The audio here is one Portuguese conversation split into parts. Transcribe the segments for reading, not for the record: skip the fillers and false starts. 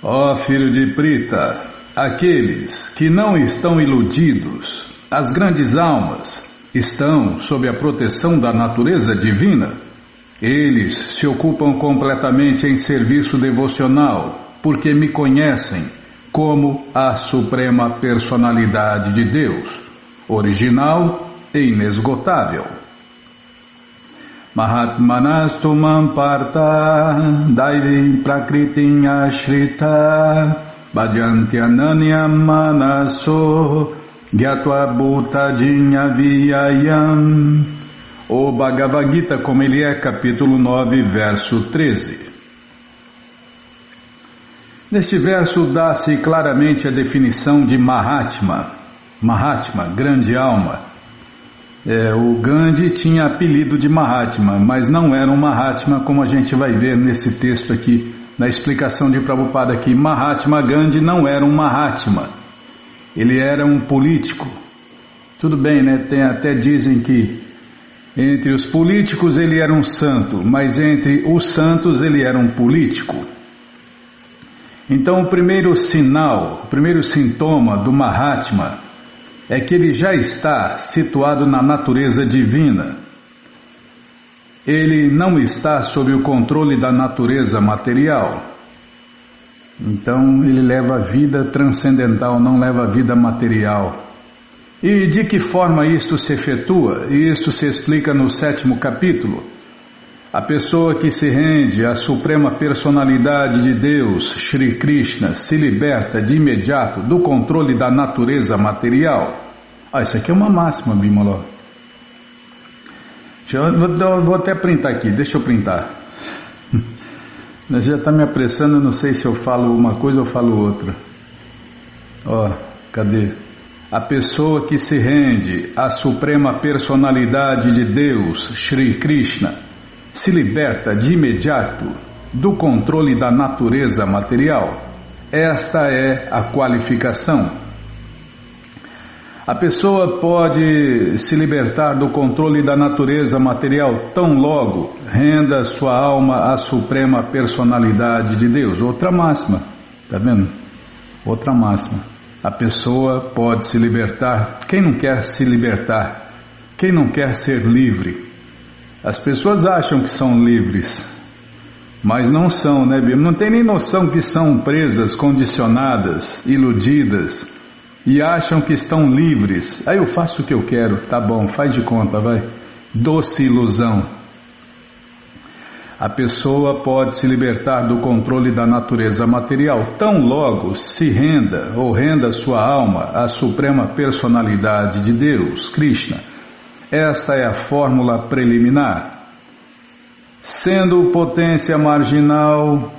Ó filho de Prita, aqueles que não estão iludidos, as grandes almas, estão sob a proteção da natureza divina. Eles se ocupam completamente em serviço devocional, porque me conhecem como a Suprema Personalidade de Deus, original e inesgotável. Mahatmanas Tumam Partha Daivim Prakritim Ashrita Bhajanti Ananyam Manaso Gyatva Bhutadinha Vyayam. O Bhagavad Gita, como ele é, capítulo 9, verso 13. Neste verso dá-se claramente a definição de Mahatma. Mahatma, grande alma. O Gandhi tinha apelido de Mahatma, mas não era um Mahatma, como a gente vai ver nesse texto aqui, na explicação de Prabhupada aqui. Mahatma Gandhi não era um Mahatma, ele era um político. Tudo bem, né? Até dizem que entre os políticos ele era um santo, mas entre os santos ele era um político. Então o primeiro sinal, o primeiro sintoma do Mahatma é que ele já está situado na natureza divina. Ele não está sob o controle da natureza material. Então ele leva a vida transcendental, não leva a vida material. E de que forma isto se efetua? Isto se explica no 7º capítulo. A pessoa que se rende à Suprema Personalidade de Deus, Shri Krishna, se liberta de imediato do controle da natureza material. Isso aqui é uma máxima, Bimala. Vou até printar aqui, deixa eu printar. Já está me apressando, não sei se eu falo uma coisa ou falo outra. Cadê? A pessoa que se rende à Suprema Personalidade de Deus, Shri Krishna, se liberta de imediato do controle da natureza material. Esta é a qualificação. A pessoa pode se libertar do controle da natureza material tão logo renda sua alma à Suprema Personalidade de Deus. Outra máxima, tá vendo? Outra máxima. A pessoa pode se libertar. Quem não quer se libertar? Quem não quer ser livre? As pessoas acham que são livres, mas não são, né, Bíblia? Não tem nem noção que são presas, condicionadas, iludidas, e acham que estão livres. Aí eu faço o que eu quero, tá bom, faz de conta, vai. Doce ilusão. A pessoa pode se libertar do controle da natureza material tão logo se renda ou renda sua alma à Suprema Personalidade de Deus, Krishna. Esta é a fórmula preliminar. Sendo potência marginal,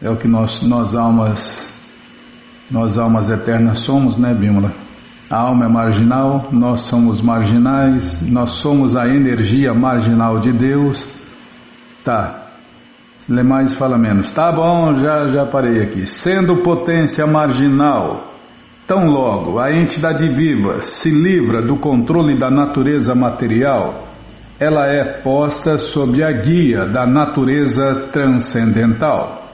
é o que nós almas eternas somos, né, Bímola? A alma é marginal, nós somos marginais, nós somos a energia marginal de Deus. Tá, lê mais, fala menos. Tá bom, já parei aqui. Sendo potência marginal, tão logo a entidade viva se livra do controle da natureza material, ela é posta sob a guia da natureza transcendental.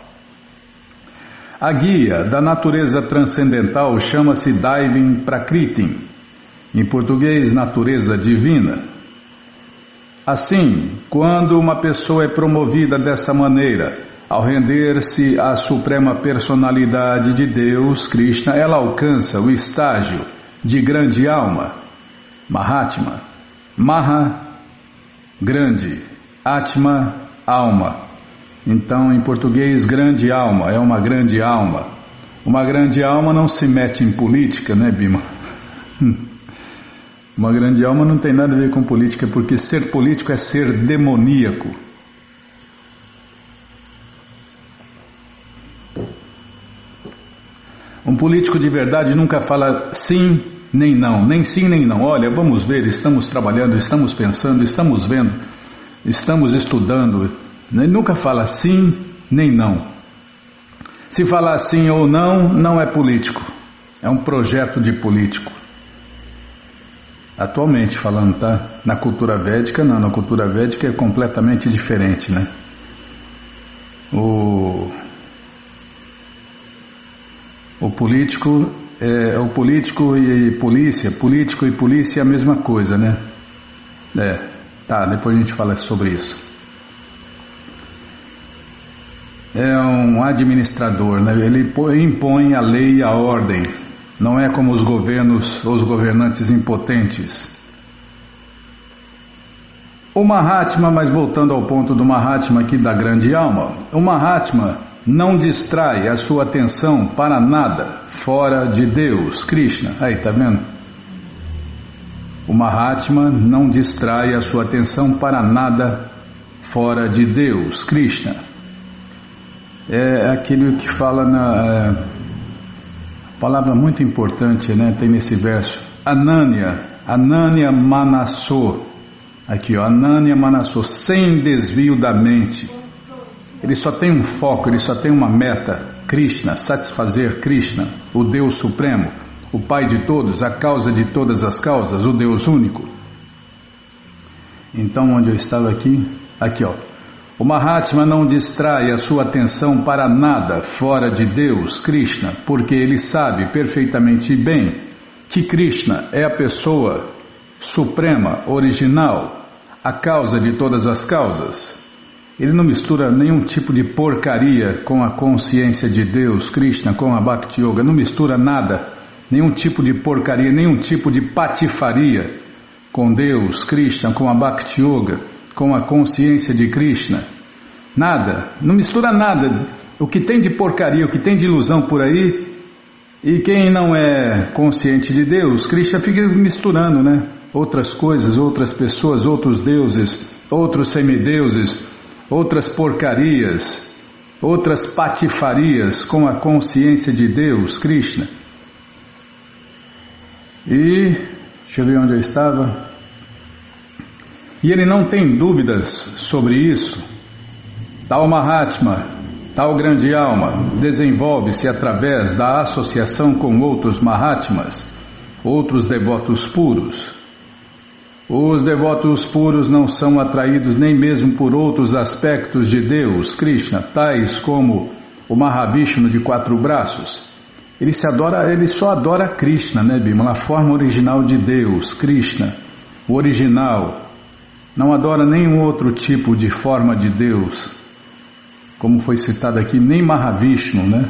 A guia da natureza transcendental chama-se Daivim Prakritim, em português, natureza divina. Assim, quando uma pessoa é promovida dessa maneira, ao render-se à Suprema Personalidade de Deus, Krishna, ela alcança o estágio de grande alma, Mahatma. Maha, grande, Atma, alma. Então, em português, grande alma, é uma grande alma. Uma grande alma não se mete em política, né, Bima? Uma grande alma não tem nada a ver com política, porque ser político é ser demoníaco. Um político de verdade nunca fala sim nem não, nem sim nem não. Olha, vamos ver, estamos trabalhando, estamos pensando, estamos vendo, estamos estudando. Ele nunca fala sim nem não. Se falar sim ou não, não é político. É um projeto de político. Atualmente falando, tá? Na cultura védica, não. Na cultura védica é completamente diferente, né? o político e polícia é a mesma coisa, né? Tá, depois a gente fala sobre isso. É um administrador, né? Ele impõe a lei e a ordem, não é como os governantes impotentes. O Mahatma, mas voltando ao ponto do Mahatma aqui da grande alma, o Mahatma não distrai a sua atenção para nada fora de Deus, Krishna. Aí, tá vendo? O Mahatma não distrai a sua atenção para nada fora de Deus, Krishna. É aquilo que fala na palavra muito importante, né? Tem nesse verso, Ananya Manaso. Aqui, ó, Ananya Manaso, sem desvio da mente. Ele só tem um foco, ele só tem uma meta, Krishna, satisfazer Krishna, o Deus Supremo, o Pai de todos, a causa de todas as causas, o Deus único. Então, onde eu estava aqui? Aqui, ó. O Mahatma não distrai a sua atenção para nada fora de Deus, Krishna, porque ele sabe perfeitamente bem que Krishna é a pessoa suprema, original, a causa de todas as causas. Ele não mistura nenhum tipo de porcaria com a consciência de Deus, Krishna, com a Bhakti Yoga, não mistura nada, nenhum tipo de porcaria, nenhum tipo de patifaria com Deus, Krishna, com a Bhakti Yoga, com a consciência de Krishna. Nada, não mistura nada. O que tem de porcaria, o que tem de ilusão por aí, e quem não é consciente de Deus, Krishna fica misturando, né? Outras coisas, outras pessoas, outros deuses, outros semideuses, outras porcarias, outras patifarias com a consciência de Deus, Krishna. E, deixa eu ver onde eu estava. E ele não tem dúvidas sobre isso. Tal Mahatma, tal grande alma, desenvolve-se através da associação com outros Mahatmas, outros devotos puros. Os devotos puros não são atraídos nem mesmo por outros aspectos de Deus, Krishna, tais como o Mahavishnu de 4 braços. Ele só adora Krishna, né, Bimala? A forma original de Deus, Krishna, o original. Não adora nenhum outro tipo de forma de Deus, como foi citado aqui, nem Mahavishnu, né?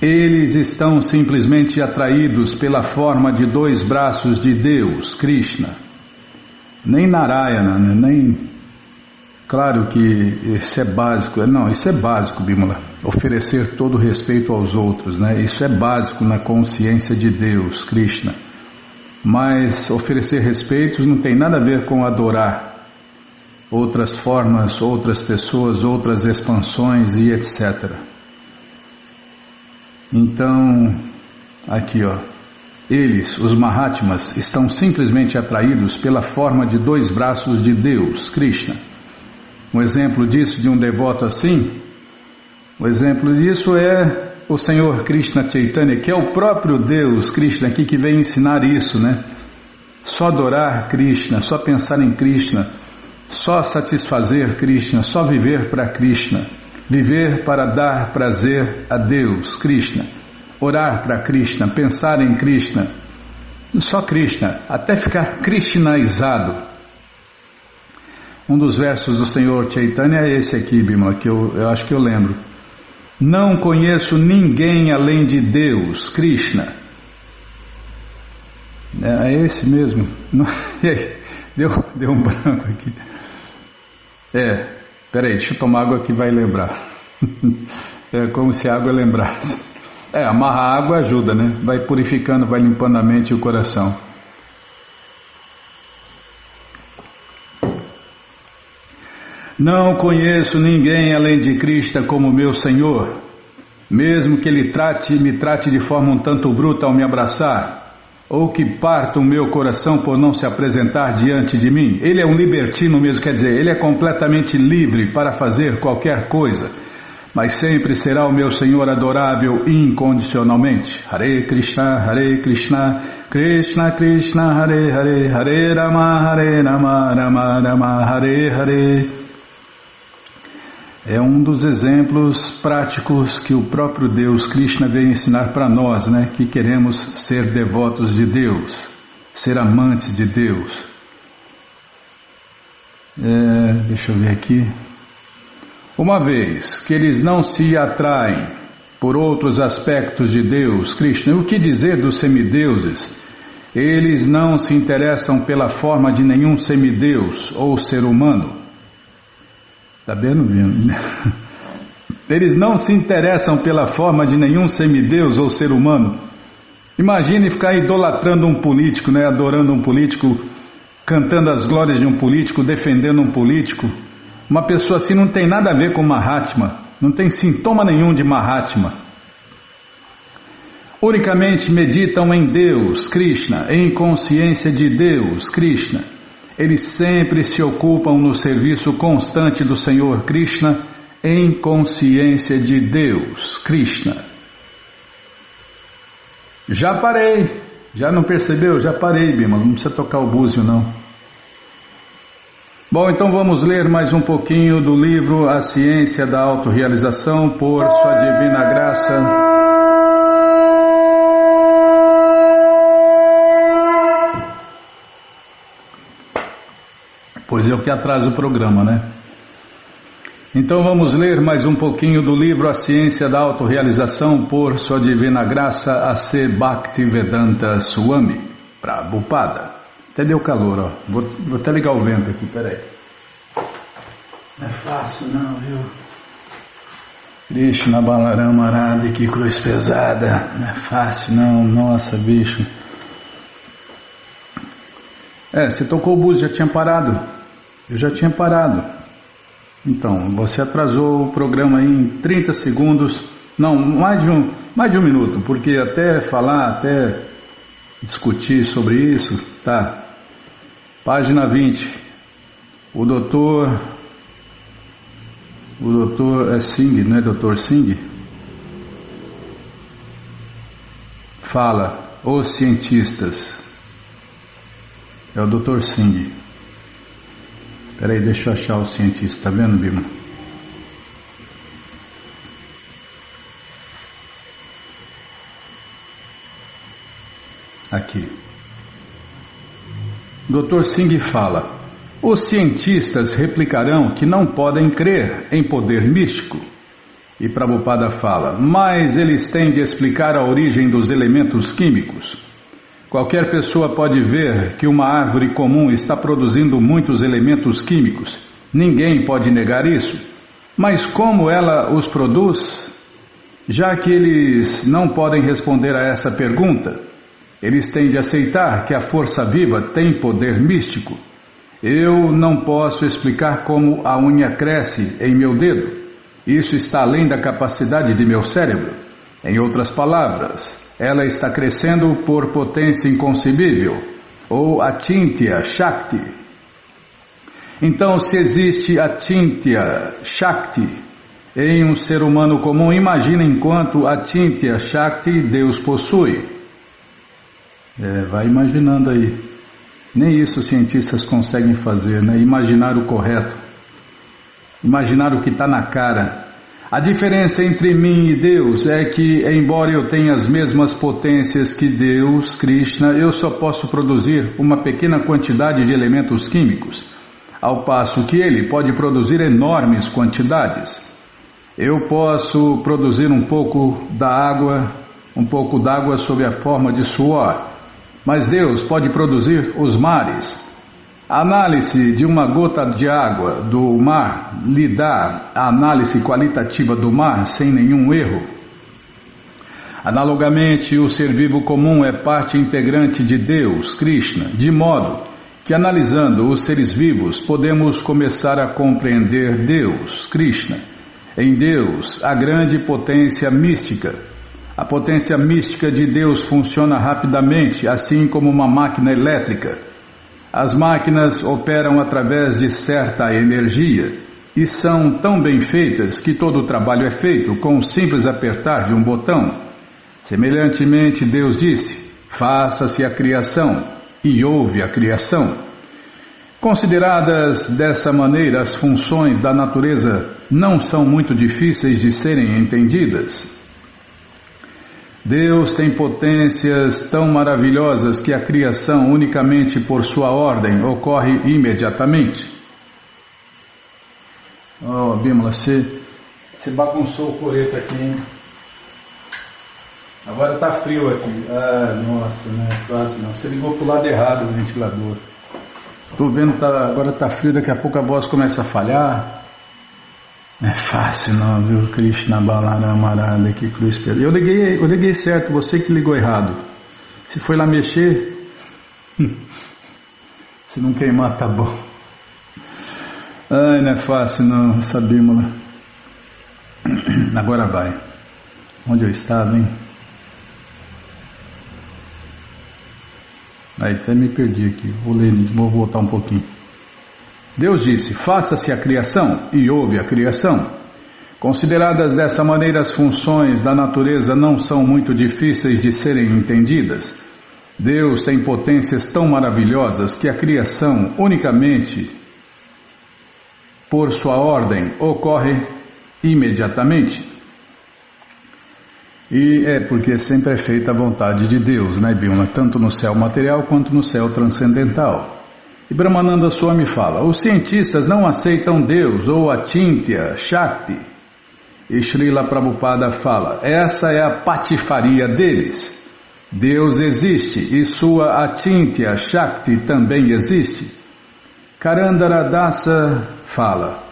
Eles estão simplesmente atraídos pela forma de 2 braços de Deus, Krishna. Nem Narayana, né? Nem... Claro que isso é básico. Não, isso é básico, Bimala. Oferecer todo o respeito aos outros, né? Isso é básico na consciência de Deus, Krishna. Mas oferecer respeitos não tem nada a ver com adorar outras formas, outras pessoas, outras expansões e etc. Então, aqui ó, eles, os Mahatmas, estão simplesmente atraídos pela forma de 2 braços de Deus, Krishna. Um exemplo disso, de um devoto assim, o exemplo disso é o Senhor Krishna Chaitanya, que é o próprio Deus, Krishna, aqui que vem ensinar isso, né? Só adorar Krishna, só pensar em Krishna, só satisfazer Krishna, só viver para Krishna, viver para dar prazer a Deus, Krishna, orar para Krishna, pensar em Krishna, só Krishna, até ficar krishnaizado. Um dos versos do Senhor Chaitanya é esse aqui, Bimala, que eu acho que eu lembro. Não conheço ninguém além de Deus, Krishna. É esse mesmo? Deu um branco aqui. Peraí, deixa eu tomar água que vai lembrar. É como se a água lembrasse. Amarrar a água ajuda, né? Vai purificando, vai limpando a mente e o coração. Não conheço ninguém além de Krishna como meu Senhor, mesmo que Ele me trate de forma um tanto bruta ao me abraçar, ou que parta o meu coração por não se apresentar diante de mim. Ele é um libertino mesmo, quer dizer, Ele é completamente livre para fazer qualquer coisa, mas sempre será o meu Senhor adorável incondicionalmente. Hare Krishna, Krishna Krishna, Hare Hare, Hare Rama, Rama, Rama Rama, Hare Hare. É um dos exemplos práticos que o próprio Deus Krishna veio ensinar para nós, né? Que queremos ser devotos de Deus, ser amantes de Deus. Deixa eu ver aqui. Uma vez que eles não se atraem por outros aspectos de Deus Krishna, o que dizer dos semideuses? Eles não se interessam pela forma de nenhum semideus ou ser humano. Está vendo? Eles não se interessam pela forma de nenhum semideus ou ser humano. Imagine ficar idolatrando um político, né? Adorando um político, cantando as glórias de um político, defendendo um político. Uma pessoa assim não tem nada a ver com Mahatma, não tem sintoma nenhum de Mahatma. Unicamente meditam em Deus, Krishna, em consciência de Deus, Krishna. Eles sempre se ocupam no serviço constante do Senhor Krishna, em consciência de Deus, Krishna. Já parei, já não percebeu? Já parei, Bima, não precisa tocar o búzio não. Bom, então vamos ler mais um pouquinho do livro A Ciência da Autorrealização, por Sua Divina Graça. Pois é o que atrasa o programa, né? Então vamos ler mais um pouquinho do livro A Ciência da Autorrealização, por Sua Divina Graça, A.C. Bhaktivedanta Swami, Prabhupada. Até deu calor, ó. Vou até ligar o vento aqui, peraí. Não é fácil não, viu? Krishna Balarama Arada, que cruz pesada. Não é fácil não, nossa, bicho. Você tocou o búzio, já tinha parado. Eu já tinha parado. Então, você atrasou o programa aí em 30 segundos. Não, mais de um minuto, porque até falar, até discutir sobre isso, tá. Página 20. O doutor é Singh, não é doutor Singh? Fala, os cientistas. É o doutor Singh. Peraí, deixa eu achar o cientista, tá vendo, Bima? Aqui. Dr. Singh fala: os cientistas replicarão que não podem crer em poder místico. E Prabhupada fala: mas eles têm de explicar a origem dos elementos químicos. Qualquer pessoa pode ver que uma árvore comum está produzindo muitos elementos químicos. Ninguém pode negar isso. Mas como ela os produz? Já que eles não podem responder a essa pergunta, eles têm de aceitar que a força viva tem poder místico. Eu não posso explicar como a unha cresce em meu dedo. Isso está além da capacidade de meu cérebro. Em outras palavras, ela está crescendo por potência inconcebível, ou Achintya Shakti. Então, se existe Achintya Shakti em um ser humano comum, imagina quanto Achintya Shakti Deus possui. Vai imaginando aí. Nem isso os cientistas conseguem fazer, né? Imaginar o correto. Imaginar o que está na cara. A diferença entre mim e Deus é que, embora eu tenha as mesmas potências que Deus, Krishna, eu só posso produzir uma pequena quantidade de elementos químicos, ao passo que ele pode produzir enormes quantidades. Eu posso produzir um pouco d'água sob a forma de suor, mas Deus pode produzir os mares. A análise de uma gota de água do mar lhe dá a análise qualitativa do mar sem nenhum erro. Analogamente, o ser vivo comum é parte integrante de Deus, Krishna, de modo que, analisando os seres vivos, podemos começar a compreender Deus, Krishna. Em Deus, a grande potência mística. A potência mística de Deus funciona rapidamente, assim como uma máquina elétrica. As máquinas operam através de certa energia e são tão bem feitas que todo o trabalho é feito com o simples apertar de um botão. Semelhantemente, Deus disse: faça-se a criação, e houve a criação. Consideradas dessa maneira, as funções da natureza não são muito difíceis de serem entendidas. Deus tem potências tão maravilhosas que a criação, unicamente por sua ordem, ocorre imediatamente. Oh, Bímola, você bagunçou o coreto aqui, hein? Agora tá frio aqui. Ah, nossa, não é fácil não. Você ligou pro lado errado do ventilador. Tô vendo, agora tá frio, daqui a pouco a voz começa a falhar. Não é fácil não, viu? Krishna Balana Amarada, que cruz pelo. Eu liguei certo, você que ligou errado. Se foi lá mexer, se não queimar tá bom. Ai, não é fácil não, essa Bímola. Agora vai. Onde eu estava, hein? Aí até me perdi aqui, vou voltar um pouquinho. Deus disse, faça-se a criação, e houve a criação. Consideradas dessa maneira, as funções da natureza não são muito difíceis de serem entendidas. Deus tem potências tão maravilhosas que a criação, unicamente por sua ordem, ocorre imediatamente. E é porque sempre é feita a vontade de Deus, né, Bímola? Tanto no céu material quanto no céu transcendental. E Brahmananda Swami fala, os cientistas não aceitam Deus ou Achintya Shakti. E Srila Prabhupada fala, essa é a patifaria deles. Deus existe e sua Achintya Shakti também existe. Karandara Dasa fala,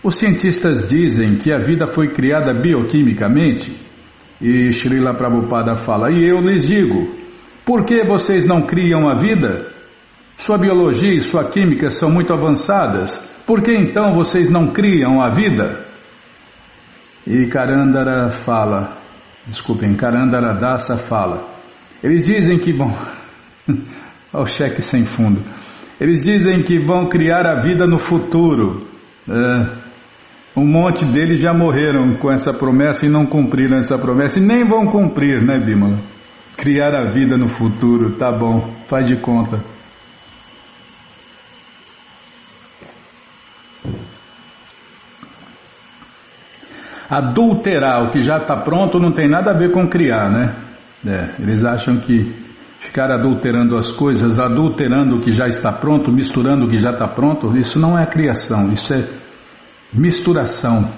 os cientistas dizem que a vida foi criada bioquimicamente. E Srila Prabhupada fala, e eu lhes digo, por que vocês não criam a vida? Sua biologia e sua química são muito avançadas, por que então vocês não criam a vida? E Karandara Dasa fala, eles dizem que vão... Olha o cheque sem fundo. Eles dizem que vão criar a vida no futuro. Um monte deles já morreram com essa promessa e não cumpriram essa promessa. E nem vão cumprir, né, Bímola? Criar a vida no futuro, tá bom, faz de conta. Adulterar o que já está pronto não tem nada a ver com criar, né? Eles acham que ficar adulterando as coisas, adulterando o que já está pronto, misturando o que já está pronto, isso não é criação, isso é misturação.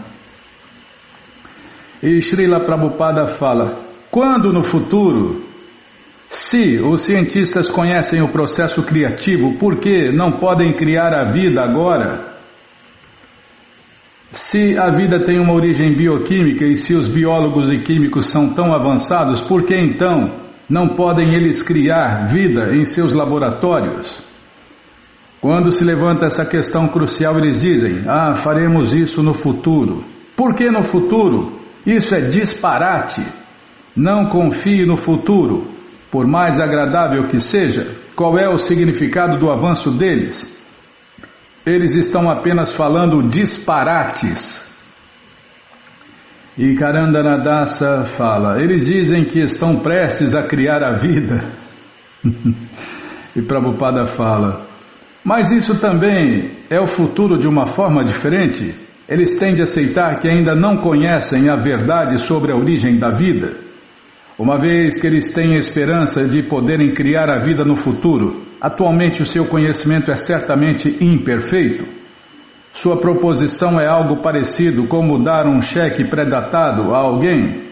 E Srila Prabhupada fala, quando no futuro, se os cientistas conhecem o processo criativo, por que não podem criar a vida agora? Se a vida tem uma origem bioquímica e se os biólogos e químicos são tão avançados, por que então não podem eles criar vida em seus laboratórios? Quando se levanta essa questão crucial, eles dizem, faremos isso no futuro. Por que no futuro? Isso é disparate. Não confie no futuro. Por mais agradável que seja, qual é o significado do avanço deles? Eles estão apenas falando disparates. E Karandara Dasa fala, eles dizem que estão prestes a criar a vida. E Prabhupada fala, mas isso também é o futuro de uma forma diferente. Eles têm de aceitar que ainda não conhecem a verdade sobre a origem da vida. Uma vez que eles têm a esperança de poderem criar a vida no futuro, atualmente o seu conhecimento é certamente imperfeito. Sua proposição é algo parecido com dar um cheque pré-datado a alguém.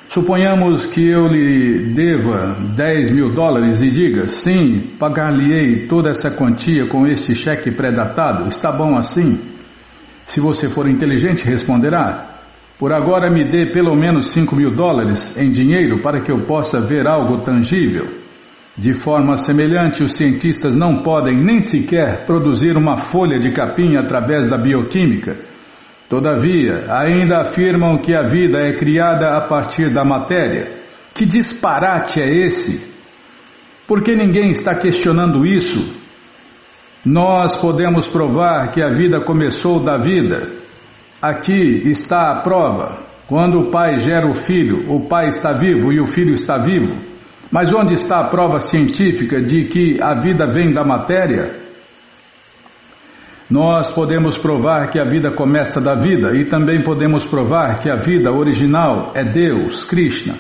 Suponhamos que eu lhe deva $10.000 e diga, sim, pagar-lhe-ei toda essa quantia com este cheque pré-datado, está bom assim? Se você for inteligente, responderá, por agora me dê pelo menos $5.000 em dinheiro para que eu possa ver algo tangível. De forma semelhante, os cientistas não podem nem sequer produzir uma folha de capim através da bioquímica. Todavia, ainda afirmam que a vida é criada a partir da matéria. Que disparate é esse? Por que ninguém está questionando isso? Nós podemos provar que a vida começou da vida. Aqui está a prova. Quando o pai gera o pai está vivo e o filho está vivo. Mas onde está a prova científica de que a vida vem da matéria? Nós podemos provar que a vida começa da vida e também podemos provar que a vida original é Deus, Krishna.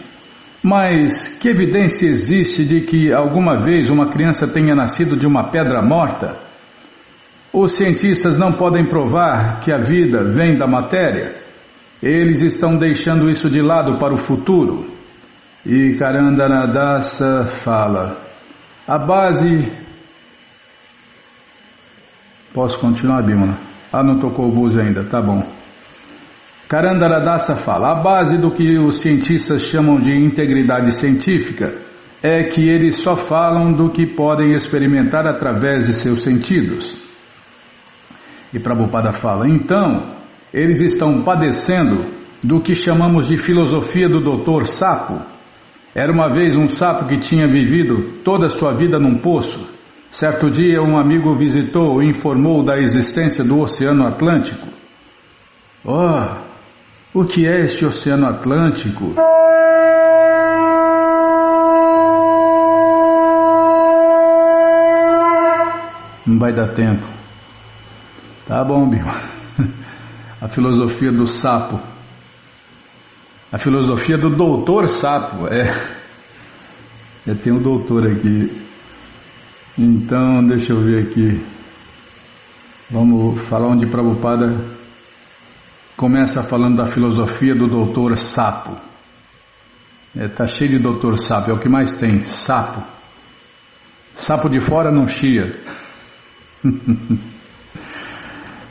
Mas que evidência existe de que alguma vez uma criança tenha nascido de uma pedra morta? Os cientistas não podem provar que a vida vem da matéria. Eles estão deixando isso de lado para o futuro. E Karandaradasa fala: a base... Posso continuar, Bimala? Não tocou o búzio ainda, tá bom. Karandaradasa fala: a base do que os cientistas chamam de integridade científica é que eles só falam do que podem experimentar através de seus sentidos. E Prabhupada fala: então, eles estão padecendo do que chamamos de filosofia do Dr. Sapo. Era uma vez um sapo que tinha vivido toda a sua vida num poço. Certo dia, um amigo o visitou e informou da existência do Oceano Atlântico. O que é este Oceano Atlântico? Não vai dar tempo. Tá bom, Bima. A filosofia do sapo. A filosofia do doutor sapo. Tem um doutor aqui. Então, deixa eu ver aqui. Vamos falar onde Prabhupada começa falando da filosofia do doutor sapo. Tá cheio de doutor sapo, é o que mais tem, sapo. Sapo de fora não chia.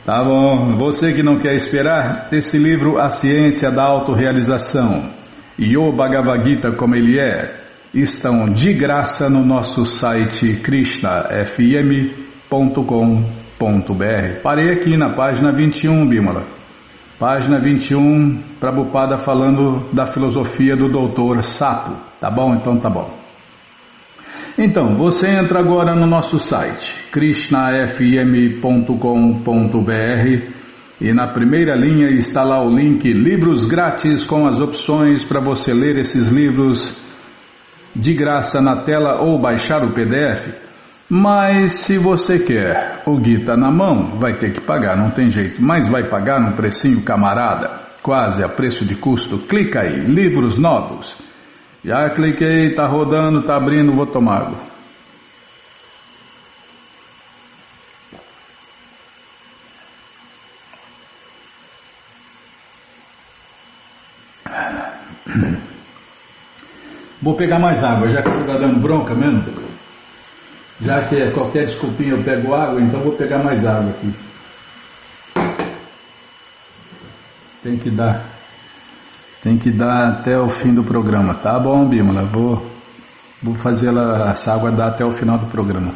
Tá bom, você que não quer esperar, esse livro A Ciência da Autorrealização e o Bhagavad Gita como ele é, estão de graça no nosso site krishnafm.com.br. Parei aqui na página 21, Bimala. Página 21, Prabhupada falando da filosofia do doutor Sapo. Tá bom? Então tá bom. Então, você entra agora no nosso site, krishnafm.com.br, e na primeira linha está lá o link Livros Grátis com as opções para você ler esses livros de graça na tela ou baixar o PDF. Mas se você quer o Gita na mão, vai ter que pagar, não tem jeito. Mas vai pagar num precinho camarada, quase a preço de custo. Clica aí, livros novos. Já cliquei, tá rodando, tá abrindo, vou tomar água. Vou pegar mais água, já que você está dando bronca mesmo. Já que qualquer desculpinha eu pego água, então vou pegar mais água aqui. Tem que dar até o fim do programa. Tá bom, Bimala, vou fazer essa água dar até o final do programa.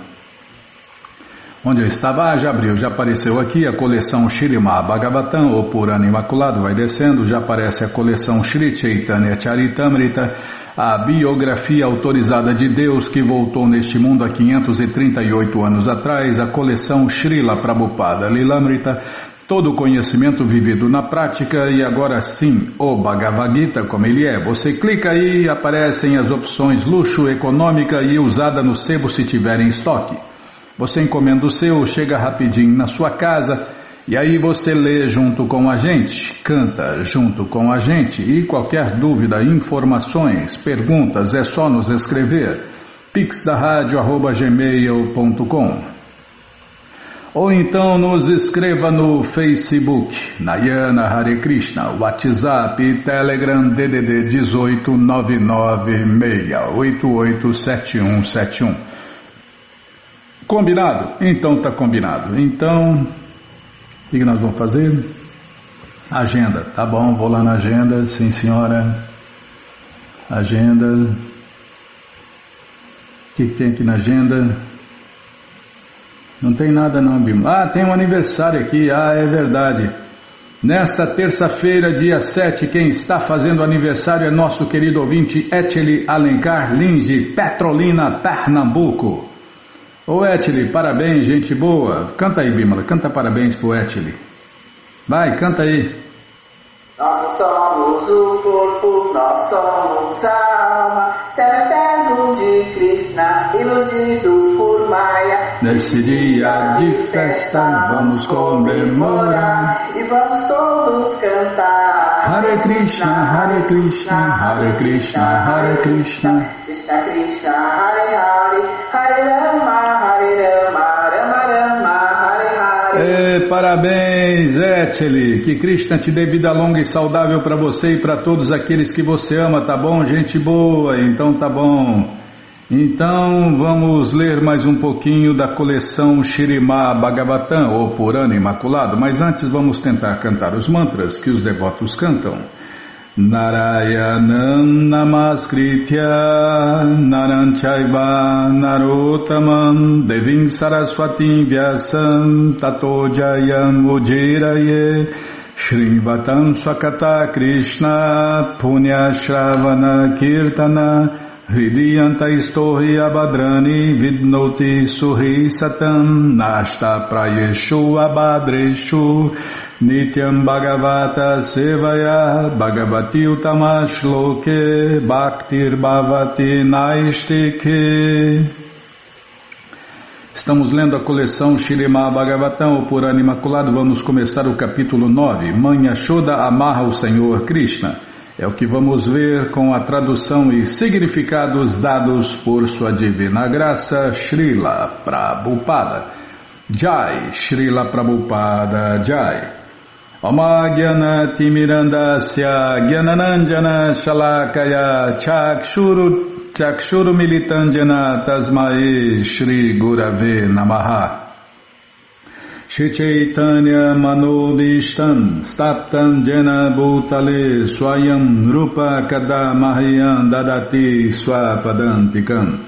Onde eu estava? Já abriu, já apareceu aqui a coleção Śrīmad Bhagavatam, ou Purana Imaculado, vai descendo, já aparece a coleção Shri Chaitanya Charitamrita, a biografia autorizada de Deus que voltou neste mundo há 538 anos atrás, a coleção Srila Prabhupada Lilamrita, todo o conhecimento vivido na prática, e agora sim, o Bhagavad Gita como ele é. Você clica aí e aparecem as opções luxo, econômica e usada no sebo se tiver em estoque. Você encomenda o seu, chega rapidinho na sua casa e aí você lê junto com a gente, canta junto com a gente, e qualquer dúvida, informações, perguntas, é só nos escrever pixdaradio@gmail.com ou então nos escreva no Facebook, Nayana Hare Krishna, WhatsApp, Telegram, DDD 18 996887171. Combinado? Então tá combinado. Então, o que nós vamos fazer? Agenda, tá bom, vou lá na agenda, sim senhora. Agenda. O que tem aqui na agenda? Não tem nada não, Bim. Tem um aniversário aqui, é verdade. Nesta terça-feira, dia 7, quem está fazendo aniversário é nosso querido ouvinte Eteli Alencar Lins, de Petrolina, Pernambuco. Ô Eteli, parabéns, gente boa. Canta aí, Bimala, canta parabéns pro Eteli. Vai, canta aí. Nós não somos o corpo, nós somos a alma, céu eterno de Krishna, iludidos por Maya. Nesse dia de festa vamos comemorar e vamos todos cantar Hare Krishna, Hare Krishna, Hare Krishna, Hare Krishna, Krishna Krishna, Hare Hare, Hare Rama, Rama Rama, Hare Hare. Parabéns, Eteli, que Krishna te dê vida longa e saudável para você e para todos aqueles que você ama, tá bom? Gente boa, então tá bom. Então vamos ler mais um pouquinho da coleção Śrīmad Bhagavatam, ou Purana Imaculado, mas antes vamos tentar cantar os mantras que os devotos cantam. Narayanam Namaskritya Naram Chaiva Narottamam Devim Saraswatim Vyasam Tato Jayam Ujiraye Shrivatam Swakata Krishna Punya Shravana Kirtana Hridiyanta Istohi Abhadrani Vidnoti Suhi Satam Nashta Prayeshu Abhadreshu Nityam Bhagavata Sevaya Bhagavati Utamashloke Bhaktir Bhavati Naistike. Estamos lendo a coleção Śrīmad Bhagavatam, o Purana Imaculado. Vamos começar o capítulo 9. Mãe Yashoda amarra o Senhor Krishna. É o que vamos ver com a tradução e significados dados por sua divina graça, Srila Prabhupada. Jai, Srila Prabhupada Jai. Oma Gyana Timirandasya Gyananandjana Shalakaya Chakshuru Militandjana Tasmae Shri Gurave Namaha. Shri Chaitanya Manobishtam Staptam Jena Bhutale Swayam Rupa Kadamahyam Dadati Swapadantikam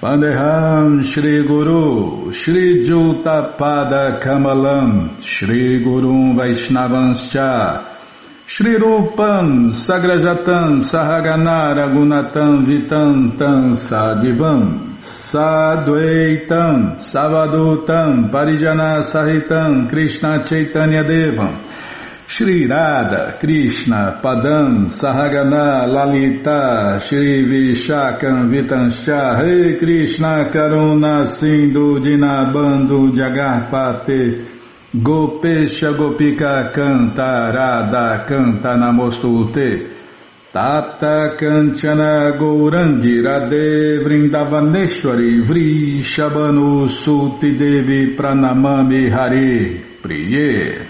Vandeham Shri Guru Shri Jutapada Kamalam Shri Gurum Vaishnavanscha Shri Rupam Sagrajatam Sahagana Ragunatam Vitam Tam Sadivam Sadvaitam Savadutam Parijana Sahitam Krishna Chaitanya Devam Shri Radha Krishna Padam Sahagana Lalita Shri Vishakam Vitanscha Rei Krishna Karuna Sindhu Dinabandhu Jagarpate Gopesha Gopika Canta Radha Canta Namostute Tata Kanchana Gourangi Radhe Vrindavaneshwari Vrishabhanu Suti Devi Pranamami Hari Priye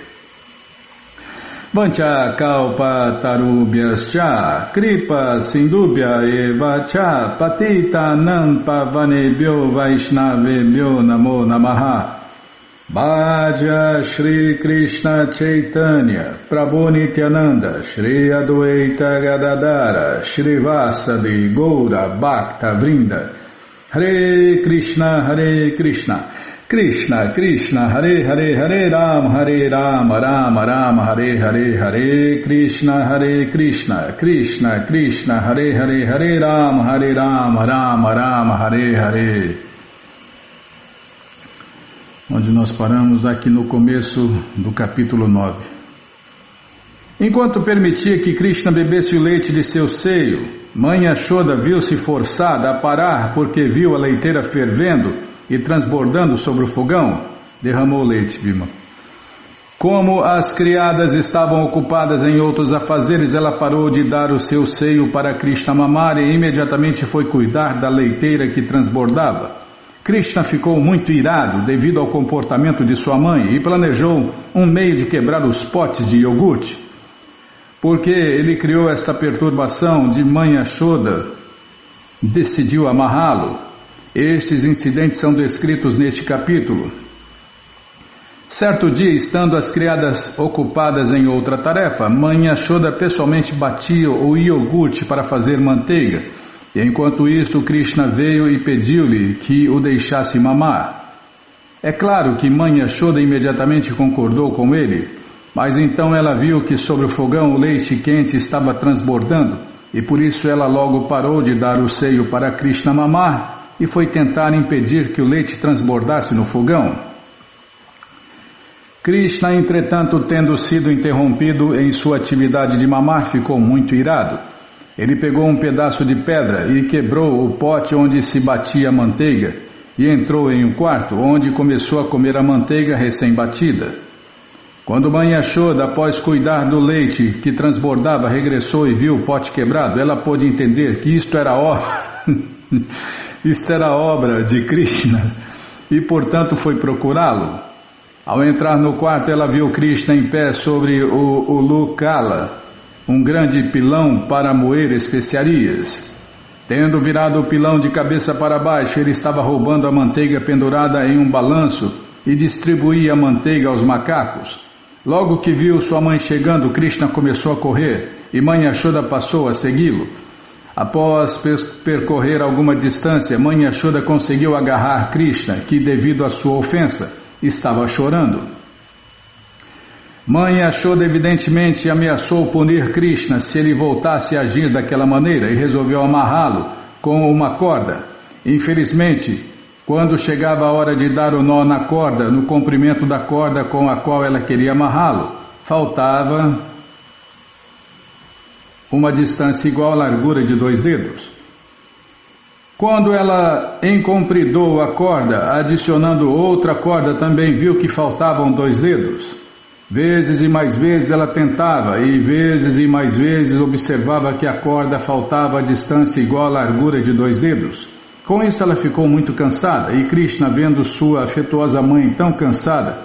Vancha Kalpa Tarubhyascha Kripa Sindubhya Eva Cha Patita Nampa Vanebhyo Vaishnavebhyo Namo Namaha Bhaja Shri Krishna Chaitanya Prabhu Nityananda Shri Adwaita Gadadara Shri Vasadi Goura Bhakta Vrinda Hare Krishna Krishna Krishna Hare Hare Hare Rama Rama Rama Hare Hare Hare Krishna Krishna Krishna Hare Hare Hare Rama Rama Hare Hare. Onde nós paramos aqui no começo do capítulo 9. Enquanto permitia que Krishna bebesse o leite de seu seio, Mãe Yashoda viu-se forçada a parar porque viu a leiteira fervendo e transbordando sobre o fogão. Derramou o leite, Bima. Como as criadas estavam ocupadas em outros afazeres, ela parou de dar o seu seio para Krishna mamar e imediatamente foi cuidar da leiteira que transbordava. Krishna ficou muito irado devido ao comportamento de sua mãe e planejou um meio de quebrar os potes de iogurte. Porque ele criou esta perturbação de Mãe Yashoda, decidiu amarrá-lo. Estes incidentes são descritos neste capítulo. Certo dia, estando as criadas ocupadas em outra tarefa, Mãe Yashoda pessoalmente batia o iogurte para fazer manteiga. E enquanto isto, Krishna veio e pediu-lhe que o deixasse mamar. É claro que Mãe Yashoda imediatamente concordou com ele, mas então ela viu que sobre o fogão o leite quente estava transbordando, e por isso ela logo parou de dar o seio para Krishna mamar e foi tentar impedir que o leite transbordasse no fogão. Krishna, entretanto, tendo sido interrompido em sua atividade de mamar, ficou muito irado. Ele pegou um pedaço de pedra e quebrou o pote onde se batia a manteiga e entrou em um quarto, onde começou a comer a manteiga recém-batida. Quando Mãe Yashoda, após cuidar do leite que transbordava, regressou e viu o pote quebrado, ela pôde entender que isto era obra de Krishna e, portanto, foi procurá-lo. Ao entrar no quarto, ela viu Krishna em pé sobre o Ulukala, um grande pilão para moer especiarias. Tendo virado o pilão de cabeça para baixo, ele estava roubando a manteiga pendurada em um balanço e distribuía a manteiga aos macacos. Logo que viu sua mãe chegando, Krishna começou a correr e Mãe Yashoda passou a segui-lo. Após percorrer alguma distância, Mãe Yashoda conseguiu agarrar Krishna, que devido à sua ofensa estava chorando. Mãe Yashoda evidentemente ameaçou punir Krishna se ele voltasse a agir daquela maneira e resolveu amarrá-lo com uma corda. Infelizmente, quando chegava a hora de dar o nó na corda, no comprimento da corda com a qual ela queria amarrá-lo, faltava uma distância igual à largura de 2 dedos. Quando ela encompridou a corda, adicionando outra corda, também viu que faltavam 2 dedos. Vezes e mais vezes ela tentava, e vezes e mais vezes observava que a corda faltava a distância igual à largura de 2 dedos. Com isso ela ficou muito cansada, e Krishna, vendo sua afetuosa mãe tão cansada,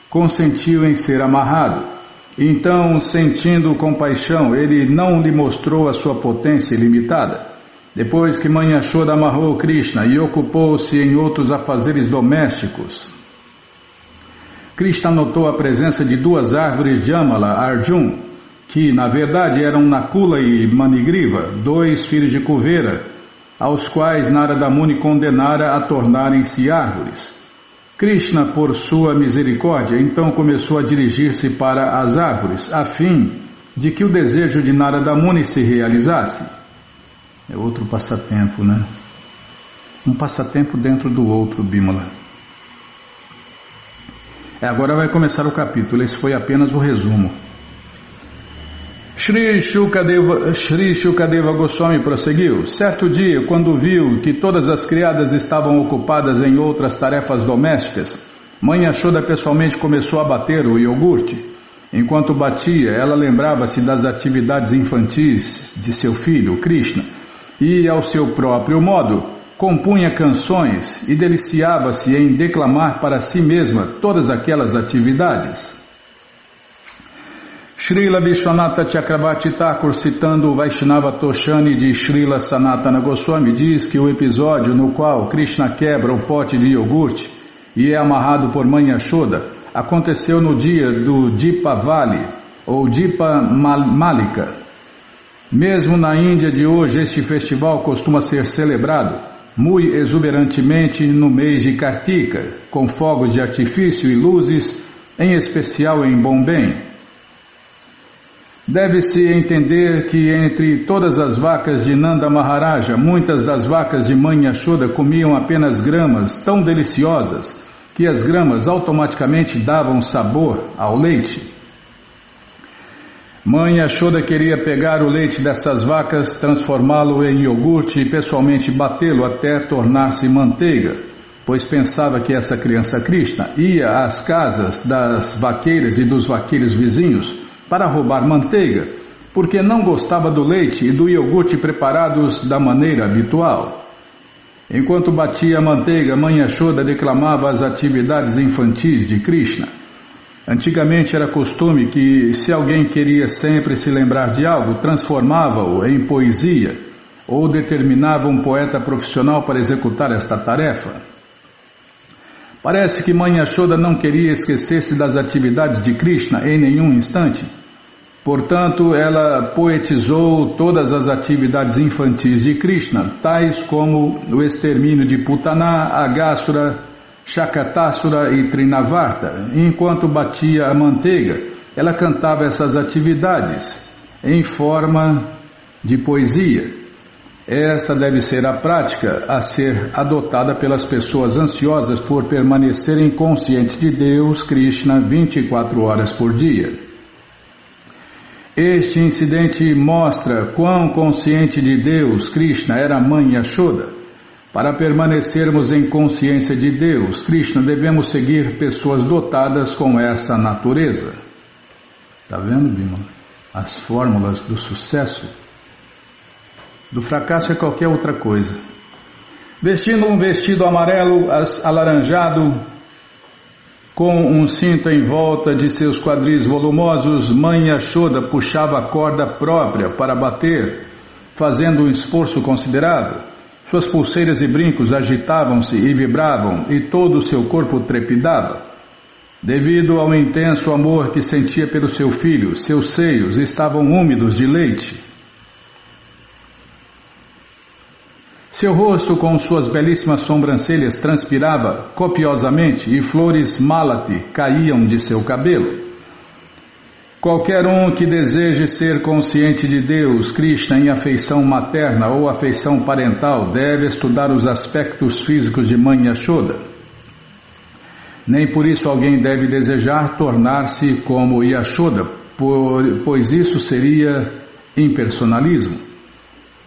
consentiu em ser amarrado. Então, sentindo compaixão, ele não lhe mostrou a sua potência ilimitada. Depois que Mãe Yashoda amarrou Krishna e ocupou-se em outros afazeres domésticos, Krishna notou a presença de 2 árvores de Amala, Arjun, que na verdade eram Nakula e Manigriva, 2 filhos de Kuvera, aos quais Narada Muni condenara a tornarem-se árvores. Krishna, por sua misericórdia, então começou a dirigir-se para as árvores, a fim de que o desejo de Narada Muni se realizasse. É outro passatempo, né? Um passatempo dentro do outro, Bimala. Agora vai começar o capítulo, esse foi apenas o resumo. Shri Shukadeva Goswami prosseguiu. Certo dia, quando viu que todas as criadas estavam ocupadas em outras tarefas domésticas, Mãe Yashoda pessoalmente começou a bater o iogurte. Enquanto batia, ela lembrava-se das atividades infantis de seu filho, Krishna, e, ao seu próprio modo, compunha canções e deliciava-se em declamar para si mesma todas aquelas atividades. Srila Vishwanatha Chakravarti Thakur, citando o Vaishnava Toshani de Srila Sanatana Goswami, diz que o episódio no qual Krishna quebra o pote de iogurte e é amarrado por Mãe Yashoda aconteceu no dia do Dipavali, ou Dipa Malika. Mesmo na Índia de hoje, este festival costuma ser celebrado muito exuberantemente no mês de Kartika, com fogos de artifício e luzes, em especial em Bombay. Deve-se entender que entre todas as vacas de Nanda Maharaja, muitas das vacas de Mãe Yashoda comiam apenas gramas tão deliciosas que as gramas automaticamente davam sabor ao leite. Mãe Yashoda queria pegar o leite dessas vacas, transformá-lo em iogurte e pessoalmente batê-lo até tornar-se manteiga, pois pensava que essa criança Krishna ia às casas das vaqueiras e dos vaqueiros vizinhos para roubar manteiga, porque não gostava do leite e do iogurte preparados da maneira habitual. Enquanto batia a manteiga, Mãe Yashoda declamava as atividades infantis de Krishna. Antigamente era costume que, se alguém queria sempre se lembrar de algo, transformava-o em poesia ou determinava um poeta profissional para executar esta tarefa. Parece que Mãe Yashoda não queria esquecer-se das atividades de Krishna em nenhum instante. Portanto, ela poetizou todas as atividades infantis de Krishna, tais como o extermínio de Putana, Agasura, Shakatasura e Trinavarta. Enquanto batia a manteiga, ela cantava essas atividades em forma de poesia. Essa deve ser a prática a ser adotada pelas pessoas ansiosas por permanecerem conscientes de Deus, Krishna, 24 horas por dia. Este incidente mostra quão consciente de Deus, Krishna, era a mãe Yashoda. Para permanecermos em consciência de Deus, Krishna, devemos seguir pessoas dotadas com essa natureza. Está vendo, Bima? As fórmulas do sucesso. Do fracasso é qualquer outra coisa. Vestindo um vestido amarelo alaranjado, com um cinto em volta de seus quadris volumosos, mãe Yashoda puxava a corda própria para bater, fazendo um esforço considerável. Suas pulseiras e brincos agitavam-se e vibravam, e todo o seu corpo trepidava. Devido ao intenso amor que sentia pelo seu filho, seus seios estavam úmidos de leite. Seu rosto, com suas belíssimas sobrancelhas, transpirava copiosamente e flores malati caíam de seu cabelo. Qualquer um que deseje ser consciente de Deus, Krishna, em afeição materna ou afeição parental, deve estudar os aspectos físicos de mãe Yashoda. Nem por isso alguém deve desejar tornar-se como Yashoda, pois isso seria impersonalismo.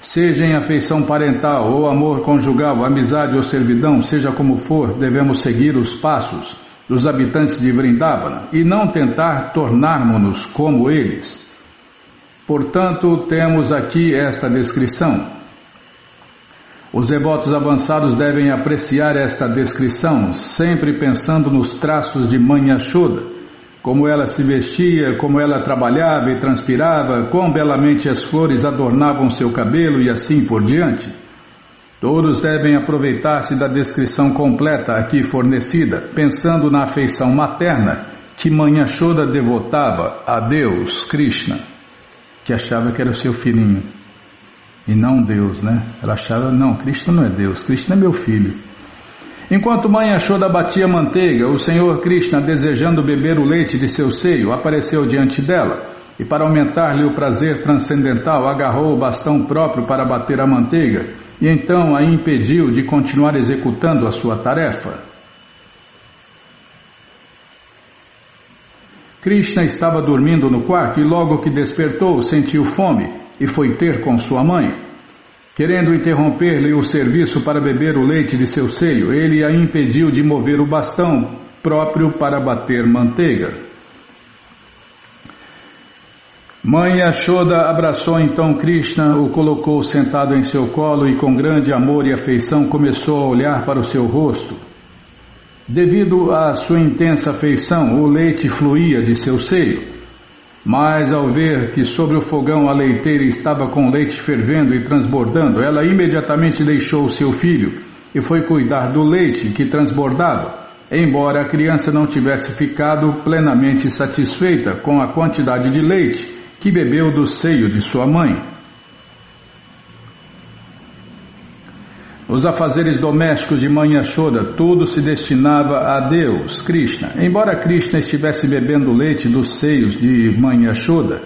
Seja em afeição parental ou amor conjugal, amizade ou servidão, seja como for, devemos seguir os passos dos habitantes de Vrindavana e não tentar tornarmos-nos como eles. Portanto, temos aqui esta descrição. Os devotos avançados devem apreciar esta descrição, sempre pensando nos traços de mãe Yashoda, como ela se vestia, como ela trabalhava e transpirava, quão belamente as flores adornavam seu cabelo e assim por diante. Todos devem aproveitar-se da descrição completa aqui fornecida, pensando na afeição materna que mãe Yashoda devotava a Deus, Krishna, que achava que era o seu filhinho, e não Deus, né? Ela achava, não, Krishna não é Deus, Krishna é meu filho. Enquanto mãe Yashoda batia manteiga, o Senhor Krishna, desejando beber o leite de seu seio, apareceu diante dela e, para aumentar-lhe o prazer transcendental, agarrou o bastão próprio para bater a manteiga e então a impediu de continuar executando a sua tarefa. Krishna estava dormindo no quarto e logo que despertou sentiu fome e foi ter com sua mãe. Querendo interromper-lhe o serviço para beber o leite de seu seio, ele a impediu de mover o bastão próprio para bater manteiga. Mãe Yashoda abraçou então Krishna, o colocou sentado em seu colo e com grande amor e afeição começou a olhar para o seu rosto. Devido à sua intensa afeição, o leite fluía de seu seio. Mas ao ver que sobre o fogão a leiteira estava com o leite fervendo e transbordando, ela imediatamente deixou seu filho e foi cuidar do leite que transbordava, embora a criança não tivesse ficado plenamente satisfeita com a quantidade de leite que bebeu do seio de sua mãe. Os afazeres domésticos de mãe Yashoda, tudo se destinava a Deus, Krishna. Embora Krishna estivesse bebendo leite dos seios de mãe Yashoda,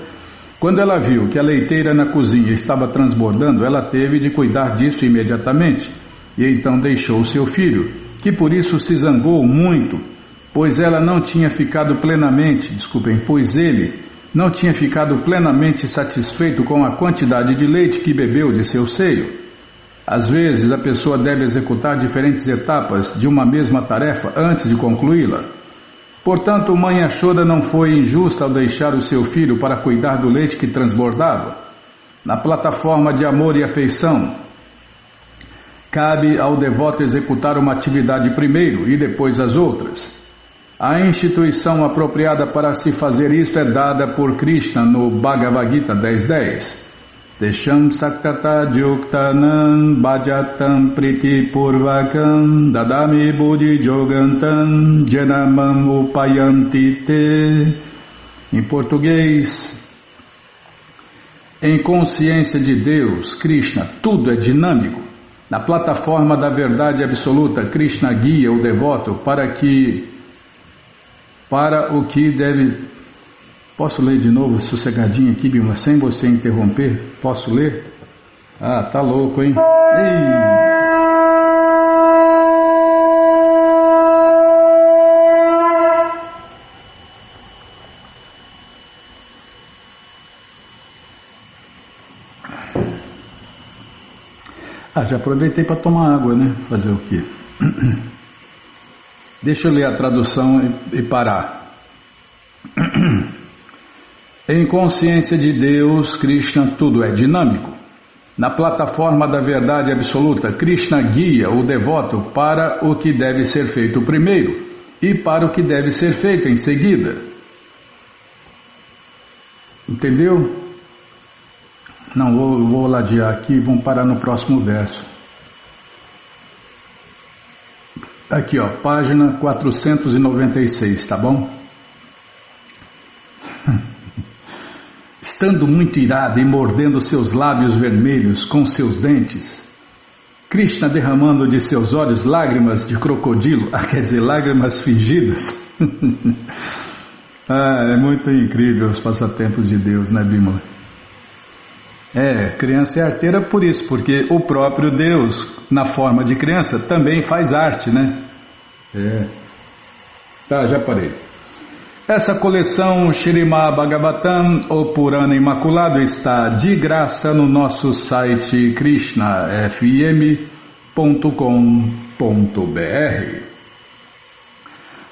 quando ela viu que a leiteira na cozinha estava transbordando, ela teve de cuidar disso imediatamente. E então deixou seu filho, que por isso se zangou muito, pois ele não tinha ficado plenamente satisfeito com a quantidade de leite que bebeu de seu seio. Às vezes, a pessoa deve executar diferentes etapas de uma mesma tarefa antes de concluí-la. Portanto, mãe Yashoda não foi injusta ao deixar o seu filho para cuidar do leite que transbordava. Na plataforma de amor e afeição, cabe ao devoto executar uma atividade primeiro e depois as outras. A instituição apropriada para se fazer isto é dada por Krishna no Bhagavad Gita 10.10. Tesham saktata juktanam bhajatam priti purvakam dadami buddhi jogantam janamam upayanti te. Em português, em consciência de Deus, Krishna, tudo é dinâmico. Na plataforma da verdade absoluta, Krishna guia o devoto para o que deve... Posso ler de novo sossegadinho aqui, Bima, sem você interromper? Posso ler? Ah, tá louco, hein? Ih. Já aproveitei para tomar água, né? Fazer o quê? Deixa eu ler a tradução e parar. Em consciência de Deus, Krishna, tudo é dinâmico. Na plataforma da verdade absoluta, Krishna guia o devoto para o que deve ser feito primeiro e para o que deve ser feito em seguida. Entendeu? Não, vou ladear aqui, vamos parar no próximo verso. Aqui, ó, página 496, tá bom? Estando muito irado e mordendo seus lábios vermelhos com seus dentes, Krishna derramando de seus olhos lágrimas de crocodilo, quer dizer, lágrimas fingidas. É muito incrível os passatempos de Deus, né, Bímola? Criança é arteira por isso, porque o próprio Deus, na forma de criança, também faz arte, né? Tá, já parei. Essa coleção Śrīmad Bhagavatam, o Purana Imaculado, está de graça no nosso site krishnafm.com.br.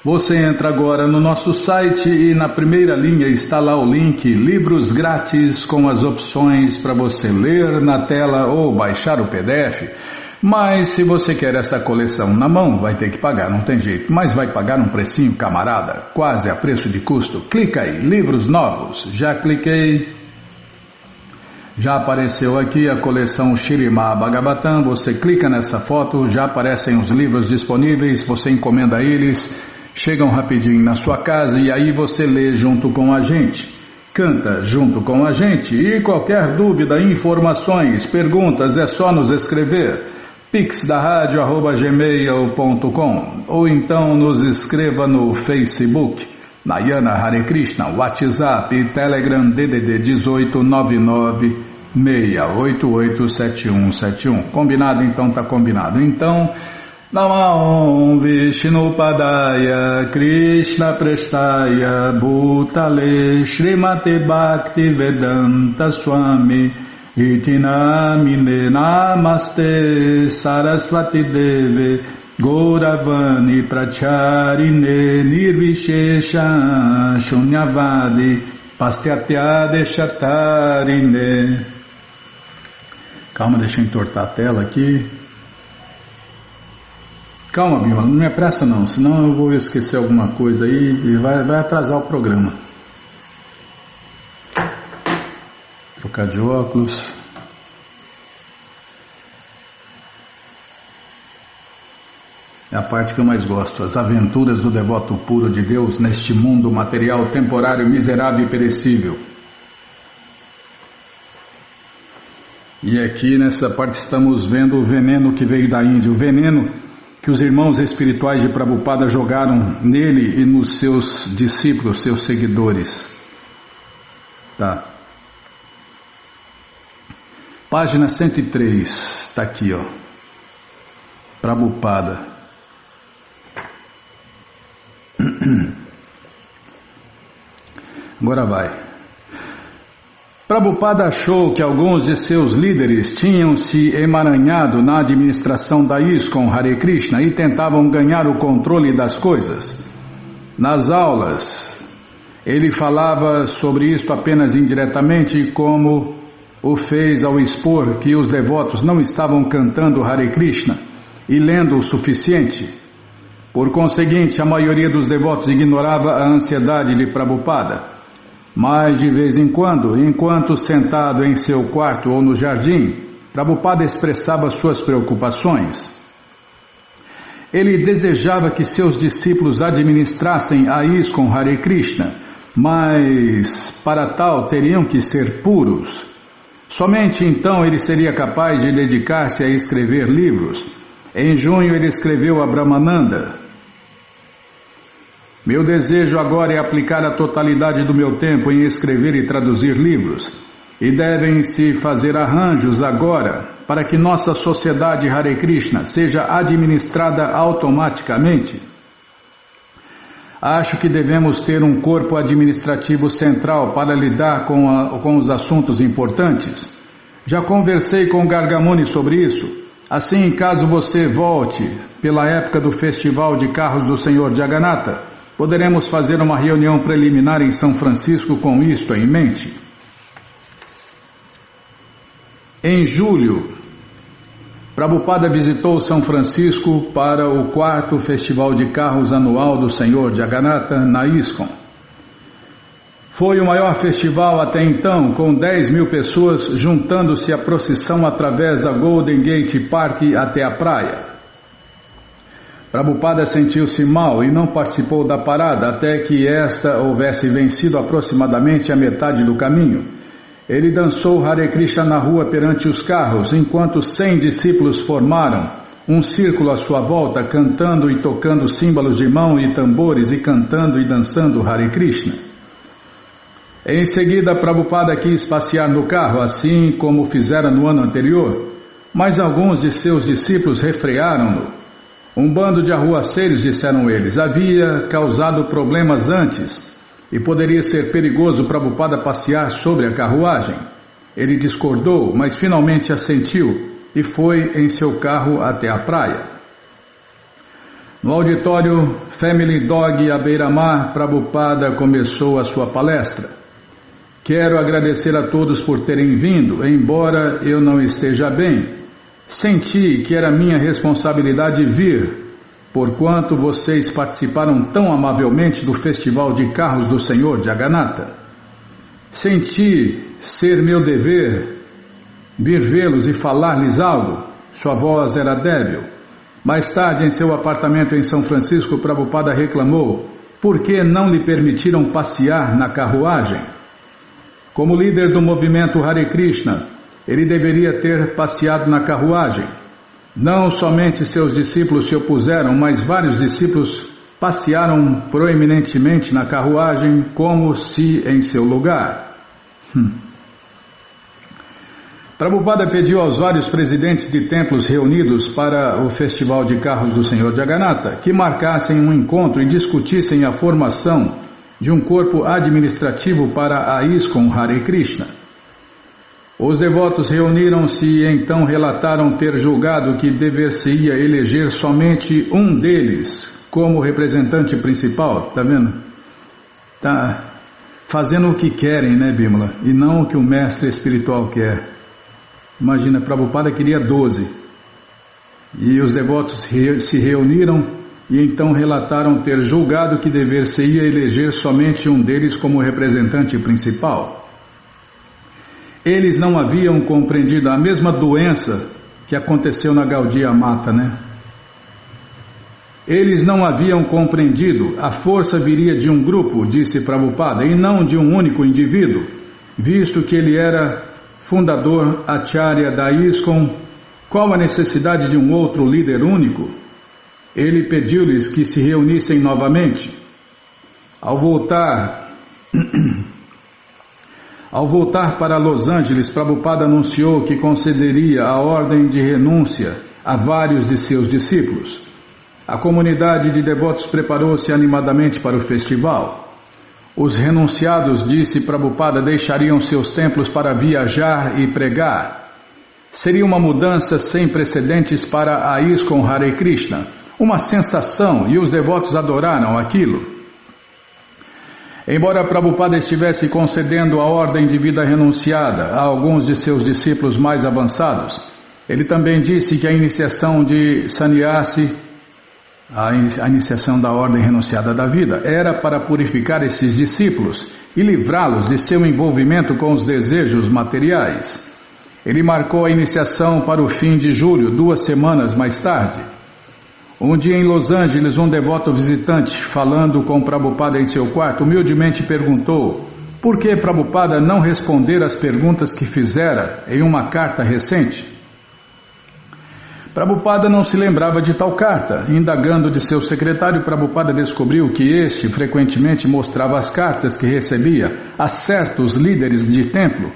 Você entra agora no nosso site e na primeira linha está lá o link Livros Grátis com as opções para você ler na tela ou baixar o PDF. Mas se você quer essa coleção na mão, vai ter que pagar, não tem jeito. Mas vai pagar um precinho, camarada, quase a preço de custo. Clica aí, livros novos. Já cliquei. Já apareceu aqui a coleção Śrīmad Bhagavatam. Você clica nessa foto, já aparecem os livros disponíveis, você encomenda eles. Chegam rapidinho na sua casa e aí você lê junto com a gente, canta junto com a gente e qualquer dúvida, informações, perguntas é só nos escrever pixdaradio@gmail.com ou então nos escreva no Facebook, Nayana Hare Krishna, WhatsApp e Telegram DDD 1899-688-7171. Combinado? Então tá combinado. Então, Namah Vishnupadaya Krishna Prestaya Bhutale Srimate Bhakti Vedanta Swami Iti Namine Namaste Saraswati Deve Gauravani Pracharine Nirvishesha Shunyavadi Pastyatya Deshatarine. Calma, deixa eu entortar a tela aqui. Calma, Bímola, não me apressa não, senão eu vou esquecer alguma coisa aí e vai atrasar o programa. Trocar de óculos. É a parte que eu mais gosto, as aventuras do devoto puro de Deus neste mundo material, temporário, miserável e perecível. E aqui nessa parte estamos vendo o veneno que veio da Índia, o veneno que os irmãos espirituais de Prabhupada jogaram nele e nos seus discípulos, seus seguidores. Tá. Página 103, está aqui, ó. Prabhupada. Agora vai. Prabhupada achou que alguns de seus líderes tinham se emaranhado na administração da ISKCON Hare Krishna e tentavam ganhar o controle das coisas. Nas aulas, ele falava sobre isso apenas indiretamente, como o fez ao expor que os devotos não estavam cantando Hare Krishna e lendo o suficiente. Por conseguinte, a maioria dos devotos ignorava a ansiedade de Prabhupada. Mas de vez em quando, enquanto sentado em seu quarto ou no jardim, Prabhupada expressava suas preocupações. Ele desejava que seus discípulos administrassem a ISKCON Hare Krishna, mas para tal teriam que ser puros. Somente então ele seria capaz de dedicar-se a escrever livros. Em junho ele escreveu a Brahmananda. Meu desejo agora é aplicar a totalidade do meu tempo em escrever e traduzir livros. e devem-se fazer arranjos agora para que nossa sociedade Hare Krishna seja administrada automaticamente. Acho que devemos ter um corpo administrativo central para lidar com os assuntos importantes. Já conversei com Gargamuni sobre isso. Assim, caso você volte pela época do Festival de Carros do Senhor Jagannatha, poderemos fazer uma reunião preliminar em São Francisco com isto em mente. Em julho, Prabhupada visitou São Francisco para o 4º Festival de Carros anual do Senhor Jagannatha na ISKCON. Foi o maior festival até então, com 10.000 pessoas juntando-se à procissão através da Golden Gate Park até a praia. Prabhupada sentiu-se mal e não participou da parada até que esta houvesse vencido aproximadamente a metade do caminho. Ele dançou Hare Krishna na rua perante os carros, enquanto 100 discípulos formaram um círculo à sua volta, cantando e tocando símbolos de mão e tambores e cantando e dançando Hare Krishna. Em seguida, Prabhupada quis passear no carro, assim como fizera no ano anterior, mas alguns de seus discípulos refrearam-no. Um bando de arruaceiros, disseram eles, havia causado problemas antes e poderia ser perigoso Prabhupada passear sobre a carruagem. Ele discordou, mas finalmente assentiu e foi em seu carro até a praia. No auditório Family Dog à beira-mar, Prabhupada começou a sua palestra. Quero agradecer a todos por terem vindo, embora eu não esteja bem. Senti que era minha responsabilidade vir, porquanto vocês participaram tão amavelmente do Festival de Carros do Senhor Jagannatha. Senti ser meu dever vir vê-los e falar-lhes algo. Sua voz era débil. Mais tarde, em seu apartamento em São Francisco, Prabhupada reclamou: por que não lhe permitiram passear na carruagem? Como líder do movimento Hare Krishna, ele deveria ter passeado na carruagem. Não somente seus discípulos se opuseram, mas vários discípulos passearam proeminentemente na carruagem como se em seu lugar. Prabhupada pediu aos vários presidentes de templos reunidos para o Festival de Carros do Senhor Jagannatha que marcassem um encontro e discutissem a formação de um corpo administrativo para a ISKCON Hare Krishna. Os devotos reuniram-se e então relataram ter julgado que dever-se-ia eleger somente um deles como representante principal. Tá vendo? Tá fazendo o que querem, né, Bimala? E não o que o mestre espiritual quer. Imagina, Prabhupada queria 12. E os devotos se reuniram e então relataram ter julgado que dever-se-ia eleger somente um deles como representante principal. Eles não haviam compreendido a mesma doença que aconteceu na Gaudiya Mata, né? Eles não haviam compreendido a força viria de um grupo, disse Prabhupada, e não de um único indivíduo, visto que ele era fundador Acharya da ISKCON. Qual a necessidade de um outro líder único? Ele pediu-lhes que se reunissem novamente. Ao voltar para Los Angeles, Prabhupada anunciou que concederia a ordem de renúncia a vários de seus discípulos. A comunidade de devotos preparou-se animadamente para o festival. Os renunciados, disse Prabhupada, deixariam seus templos para viajar e pregar. Seria uma mudança sem precedentes para a ISKCON Hare Krishna. Uma sensação, e os devotos adoraram aquilo. Embora Prabhupada estivesse concedendo a ordem de vida renunciada a alguns de seus discípulos mais avançados, ele também disse que a iniciação de sannyasi, a iniciação da ordem renunciada da vida, era para purificar esses discípulos e livrá-los de seu envolvimento com os desejos materiais. Ele marcou a iniciação para o fim de julho, 2 semanas mais tarde. Um dia em Los Angeles, um devoto visitante, falando com Prabhupada em seu quarto, humildemente perguntou por que Prabhupada não responder às perguntas que fizera em uma carta recente. Prabhupada não se lembrava de tal carta. Indagando de seu secretário, Prabhupada descobriu que este frequentemente mostrava as cartas que recebia a certos líderes de templo,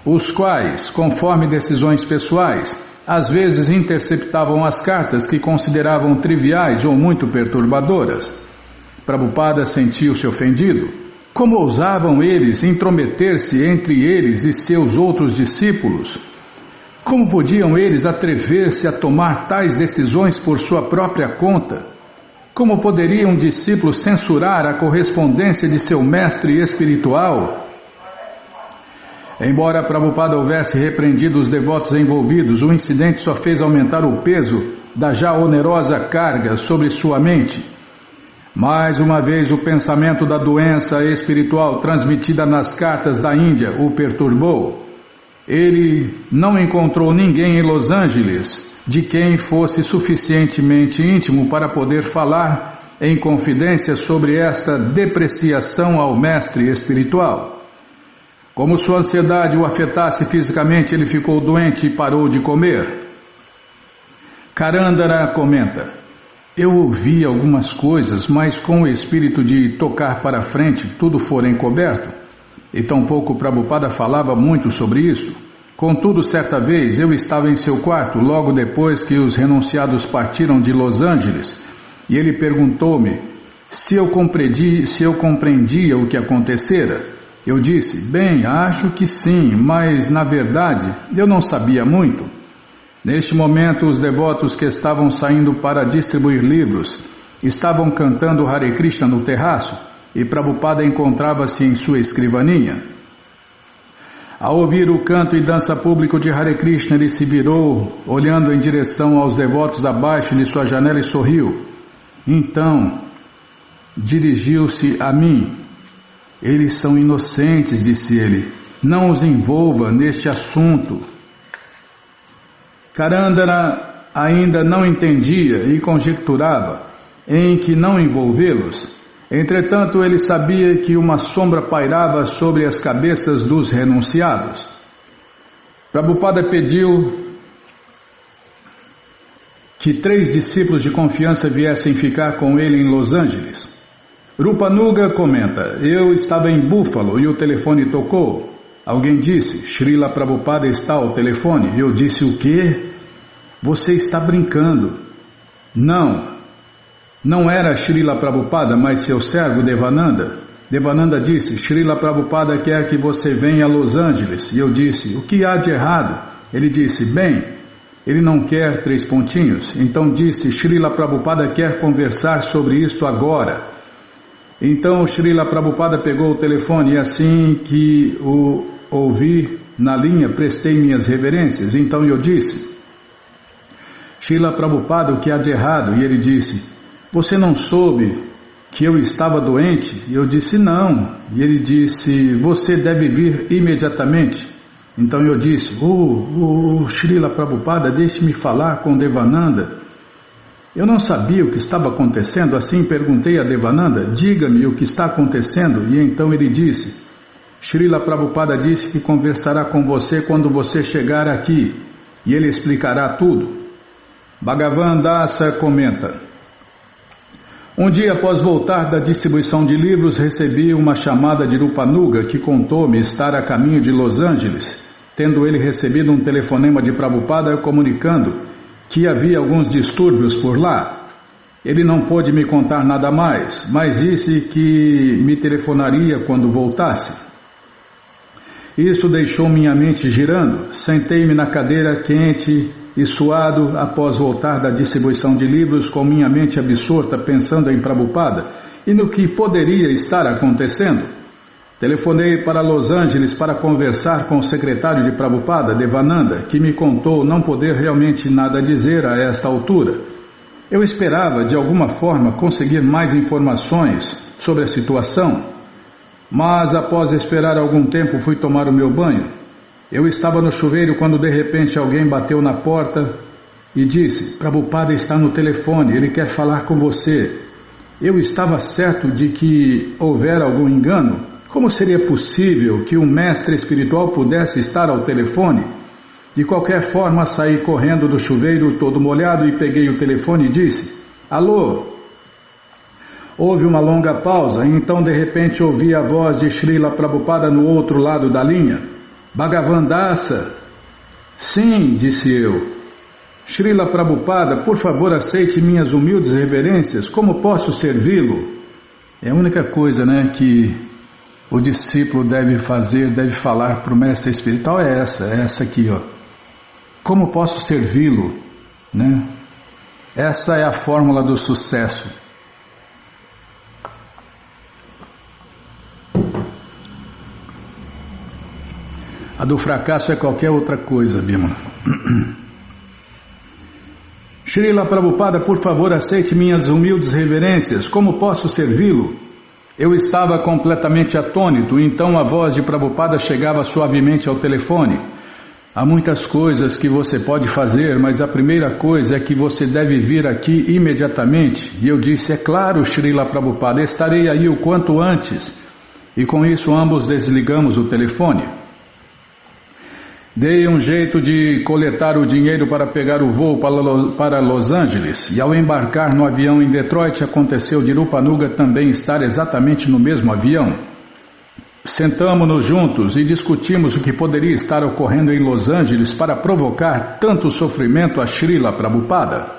os quais, conforme decisões pessoais, às vezes interceptavam as cartas que consideravam triviais ou muito perturbadoras. Prabhupada sentiu-se ofendido. Como ousavam eles intrometer-se entre eles e seus outros discípulos? Como podiam eles atrever-se a tomar tais decisões por sua própria conta? Como poderia um discípulo censurar a correspondência de seu mestre espiritual? Embora Prabhupada houvesse repreendido os devotos envolvidos, o incidente só fez aumentar o peso da já onerosa carga sobre sua mente. Mais uma vez o pensamento da doença espiritual transmitida nas cartas da Índia o perturbou. Ele não encontrou ninguém em Los Angeles de quem fosse suficientemente íntimo para poder falar em confidência sobre esta depreciação ao mestre espiritual. Como sua ansiedade o afetasse fisicamente, ele ficou doente e parou de comer. Karandara comenta: eu ouvi algumas coisas, mas com o espírito de tocar para frente tudo fora encoberto. E tampouco Prabhupada falava muito sobre isto. Contudo, certa vez eu estava em seu quarto, logo depois que os renunciados partiram de Los Angeles, e ele perguntou-me se eu compreendia o que acontecera. Eu disse: bem, acho que sim, mas na verdade eu não sabia muito. Neste momento, os devotos que estavam saindo para distribuir livros estavam cantando Hare Krishna no terraço e Prabhupada encontrava-se em sua escrivaninha. Ao ouvir o canto e dança público de Hare Krishna, ele se virou, olhando em direção aos devotos abaixo de sua janela e sorriu. Então, dirigiu-se a mim. Eles são inocentes, disse ele. Não os envolva neste assunto. Karandara ainda não entendia e conjecturava em que não envolvê-los. Entretanto, ele sabia que uma sombra pairava sobre as cabeças dos renunciados. Prabhupada pediu que 3 discípulos de confiança viessem ficar com ele em Los Angeles. Rupanuga comenta: eu estava em Buffalo e o telefone tocou. Alguém disse: Srila Prabhupada está ao telefone. Eu disse: o quê? Você está brincando. Não era Srila Prabhupada, mas seu servo Devananda. Devananda disse: Srila Prabhupada quer que você venha a Los Angeles. E eu disse: o que há de errado? Ele disse: bem, ele não quer 3 pontinhos. Então disse: Srila Prabhupada quer conversar sobre isto agora. Então o Srila Prabhupada pegou o telefone e assim que o ouvi na linha, prestei minhas reverências. Então eu disse: Srila Prabhupada, o que há de errado? E ele disse: você não soube que eu estava doente? E eu disse: não. E ele disse: você deve vir imediatamente. Então eu disse: Srila Prabhupada, deixe-me falar com Devananda. Eu não sabia o que estava acontecendo, assim perguntei a Devananda: diga-me o que está acontecendo. E então ele disse: Srila Prabhupada disse que conversará com você quando você chegar aqui, e ele explicará tudo. Bhagavan Dasa comenta: um dia após voltar da distribuição de livros, recebi uma chamada de Rupanuga, que contou-me estar a caminho de Los Angeles, tendo ele recebido um telefonema de Prabhupada comunicando que havia alguns distúrbios por lá. Ele não pôde me contar nada mais, mas disse que me telefonaria quando voltasse. Isso deixou minha mente girando. Sentei-me na cadeira quente e suado após voltar da distribuição de livros, com minha mente absorta pensando em Prabhupada e no que poderia estar acontecendo. Telefonei para Los Angeles para conversar com o secretário de Prabhupada, Devananda, que me contou não poder realmente nada dizer a esta altura. Eu esperava, de alguma forma, conseguir mais informações sobre a situação, mas após esperar algum tempo fui tomar o meu banho. Eu estava no chuveiro quando de repente alguém bateu na porta e disse: Prabhupada está no telefone, ele quer falar com você. Eu estava certo de que houvera algum engano. Como seria possível que um mestre espiritual pudesse estar ao telefone? De qualquer forma, saí correndo do chuveiro todo molhado e peguei o telefone e disse: alô? Houve uma longa pausa e então de repente ouvi a voz de Srila Prabhupada no outro lado da linha. Bhagavandasa. Sim, disse eu. Srila Prabhupada, por favor, aceite minhas humildes reverências. Como posso servi-lo? É a única coisa, que o discípulo deve fazer, deve falar para o mestre espiritual é essa aqui, Como posso servi-lo? Essa é a fórmula do sucesso. A do fracasso é qualquer outra coisa, Bimala. Srila Prabhupada, por favor, aceite minhas humildes reverências. Como posso servi-lo? Eu estava completamente atônito, então a voz de Prabhupada chegava suavemente ao telefone. Há muitas coisas que você pode fazer, mas a primeira coisa é que você deve vir aqui imediatamente. E eu disse, é claro, Srila Prabhupada, estarei aí o quanto antes. E com isso ambos desligamos o telefone. Dei um jeito de coletar o dinheiro para pegar o voo para Los Angeles, e ao embarcar no avião em Detroit, aconteceu de Rupanuga também estar exatamente no mesmo avião. Sentamo-nos juntos e discutimos o que poderia estar ocorrendo em Los Angeles para provocar tanto sofrimento a Srila Prabhupada.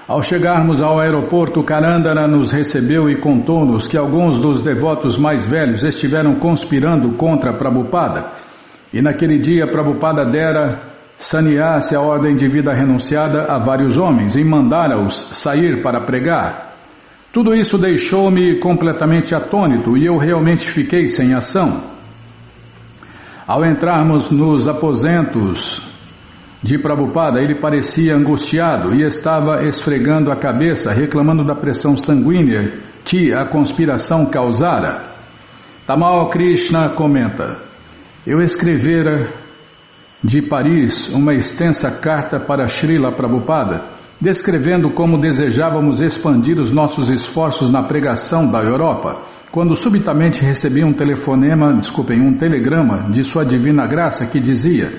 Ao chegarmos ao aeroporto, Karandara nos recebeu e contou-nos que alguns dos devotos mais velhos estiveram conspirando contra Prabhupada. E naquele dia Prabhupada dera sannyasi, a ordem de vida renunciada, a vários homens e mandara-os sair para pregar. Tudo isso deixou-me completamente atônito e eu realmente fiquei sem ação. Ao entrarmos nos aposentos de Prabhupada, ele parecia angustiado e estava esfregando a cabeça, reclamando da pressão sanguínea que a conspiração causara. Tamal Krishna comenta: eu escrevera de Paris uma extensa carta para Srila Prabhupada, descrevendo como desejávamos expandir os nossos esforços na pregação da Europa, quando subitamente recebi um telegrama de Sua Divina Graça que dizia: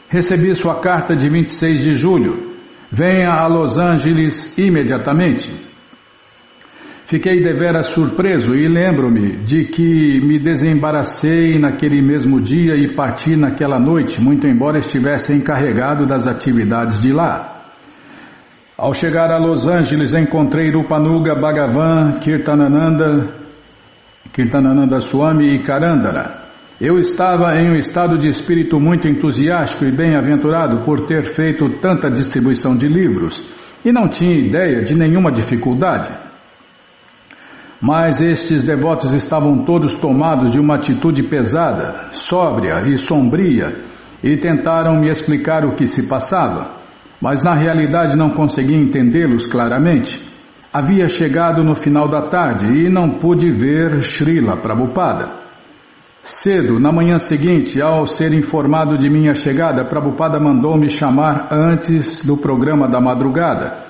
recebi sua carta de 26 de julho, venha a Los Angeles imediatamente. Fiquei deveras surpreso e lembro-me de que me desembaracei naquele mesmo dia e parti naquela noite, muito embora estivesse encarregado das atividades de lá. Ao chegar a Los Angeles, encontrei Rupanuga, Bhagavan, Kirtanananda Swami e Karandara. Eu estava em um estado de espírito muito entusiástico e bem-aventurado por ter feito tanta distribuição de livros e não tinha ideia de nenhuma dificuldade. Mas estes devotos estavam todos tomados de uma atitude pesada, sóbria e sombria, e tentaram me explicar o que se passava, mas na realidade não consegui entendê-los claramente. Havia chegado no final da tarde e não pude ver Srila Prabhupada. Cedo, na manhã seguinte, ao ser informado de minha chegada, Prabhupada mandou-me chamar antes do programa da madrugada.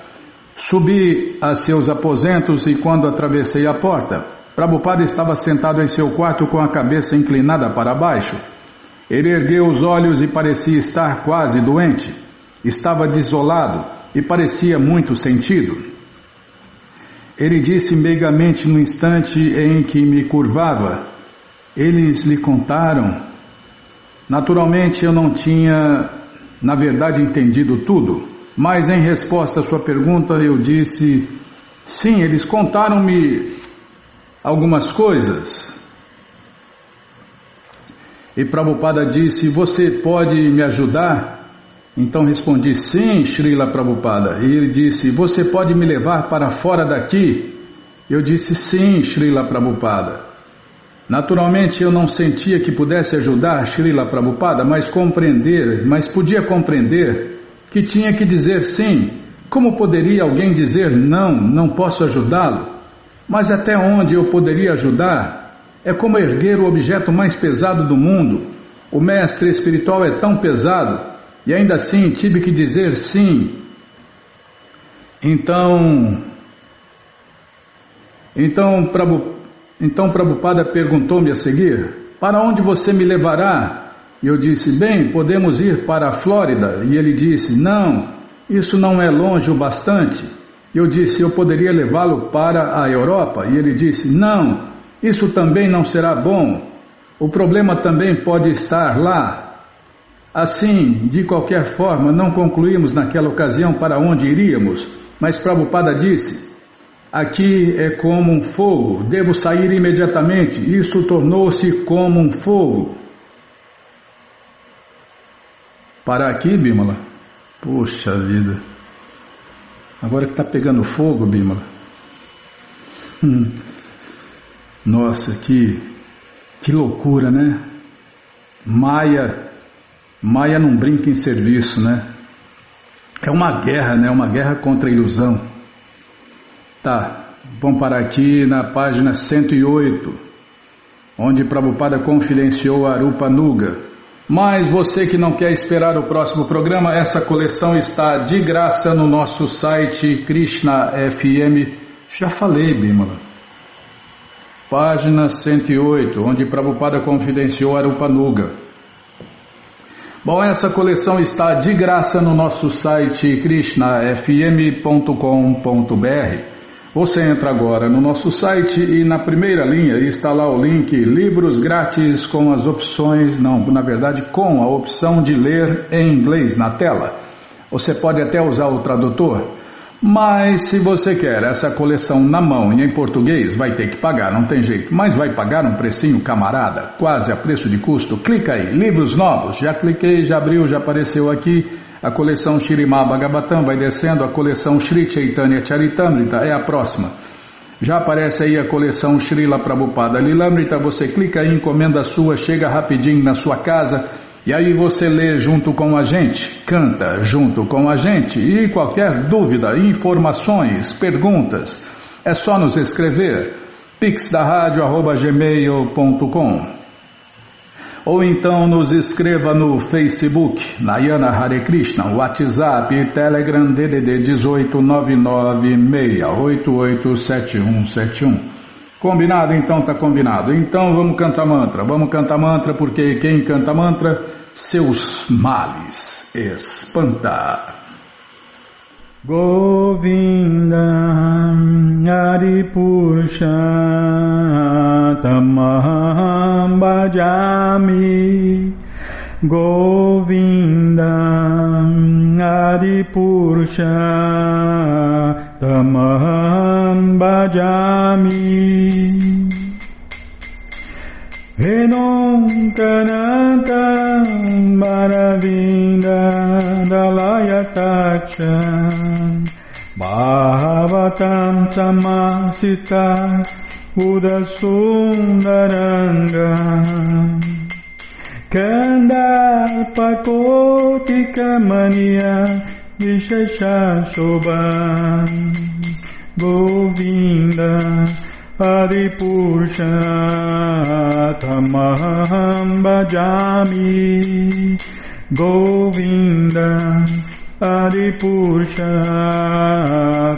Subi a seus aposentos e quando atravessei a porta, Prabhupada estava sentado em seu quarto com a cabeça inclinada para baixo. Ele ergueu os olhos e parecia estar quase doente. Estava desolado e parecia muito sentido. Ele disse meigamente no instante em que me curvava: eles lhe contaram? Naturalmente eu não tinha, na verdade, entendido tudo. Mas em resposta à sua pergunta eu disse: sim, eles contaram-me algumas coisas. E Prabhupada disse: você pode me ajudar? Então respondi: sim, Srila Prabhupada. E ele disse: você pode me levar para fora daqui? Eu disse: sim, Srila Prabhupada. Naturalmente eu não sentia que pudesse ajudar Srila Prabhupada, mas podia compreender que tinha que dizer sim. Como poderia alguém dizer não posso ajudá-lo? Mas até onde eu poderia ajudar? É como erguer o objeto mais pesado do mundo. O mestre espiritual é tão pesado, e ainda assim tive que dizer sim. Então Prabhupada perguntou-me a seguir: para onde você me levará? E eu disse: bem, podemos ir para a Flórida. E ele disse: não, isso não é longe o bastante. Eu disse: eu poderia levá-lo para a Europa. E ele disse: não, isso também não será bom. O problema também pode estar lá. Assim, de qualquer forma, não concluímos naquela ocasião para onde iríamos, mas Prabhupada disse: aqui é como um fogo, devo sair imediatamente. Isso tornou-se como um fogo. Para aqui, Bimala? Poxa vida. Agora que está pegando fogo, Bimala. Nossa, que loucura, né? Maia não brinca em serviço, né? É uma guerra, né? Uma guerra contra a ilusão. Tá, vamos parar aqui na página 108, onde Prabhupada confidenciou Arupa Nuga. Mas você que não quer esperar o próximo programa, essa coleção está de graça no nosso site Krishna FM. Já falei, Bimala. Página 108, onde Prabhupada confidenciou Arupa Nuga. Bom, essa coleção está de graça no nosso site krishnafm.com.br. Você entra agora no nosso site e na primeira linha está lá o link Livros Grátis com as opções, com a opção de ler em inglês na tela. Você pode até usar o tradutor, mas se você quer essa coleção na mão e em português, vai ter que pagar, não tem jeito. Mas vai pagar um precinho camarada, quase a preço de custo. Clica aí, livros novos, já cliquei, já abriu, já apareceu aqui. A coleção Śrīmad Bhagavatam vai descendo, a coleção Sri Chaitanya Charitamrita é a próxima. Já aparece aí a coleção Srila Prabhupada Lilamrita, você clica aí, encomenda a sua, chega rapidinho na sua casa e aí você lê junto com a gente, canta junto com a gente e qualquer dúvida, informações, perguntas, é só nos escrever pixdaradio@gmail.com ou então nos escreva no Facebook, Nayana Hare Krishna, WhatsApp e Telegram DDD 18996887171. Combinado? Então tá combinado. Então vamos cantar mantra, porque quem canta mantra, seus males espanta. Govinda Aripurusha Tamaham Bhajami Govinda Aripurusha Tamaham Bhajami Venom Kananta Maravinda Dalayatacha Bhavatam Samasita Udasundaranga Kandarpakotika Mania Vishesha Shobha Govinda Adipurusha Tamaham Bhajami Govinda Adipurusha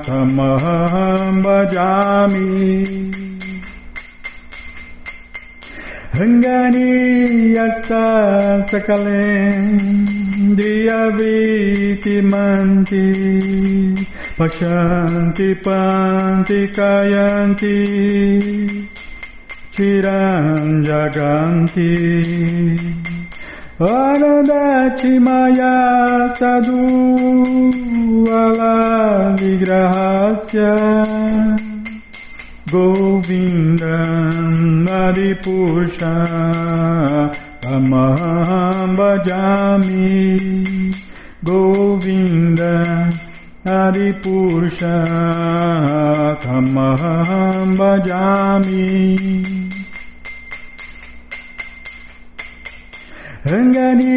Tamaham Bhajami Hangani Yasa Sakalendriya Vriti Manti Pashanti Panti Kayanti Chiram Jaganti Anandati Maya Sadhu Ala Vigrahasya Govinda Adipurusha Tamaham Bhajami Govinda Adipurusha Tamaham Bhajami Rangani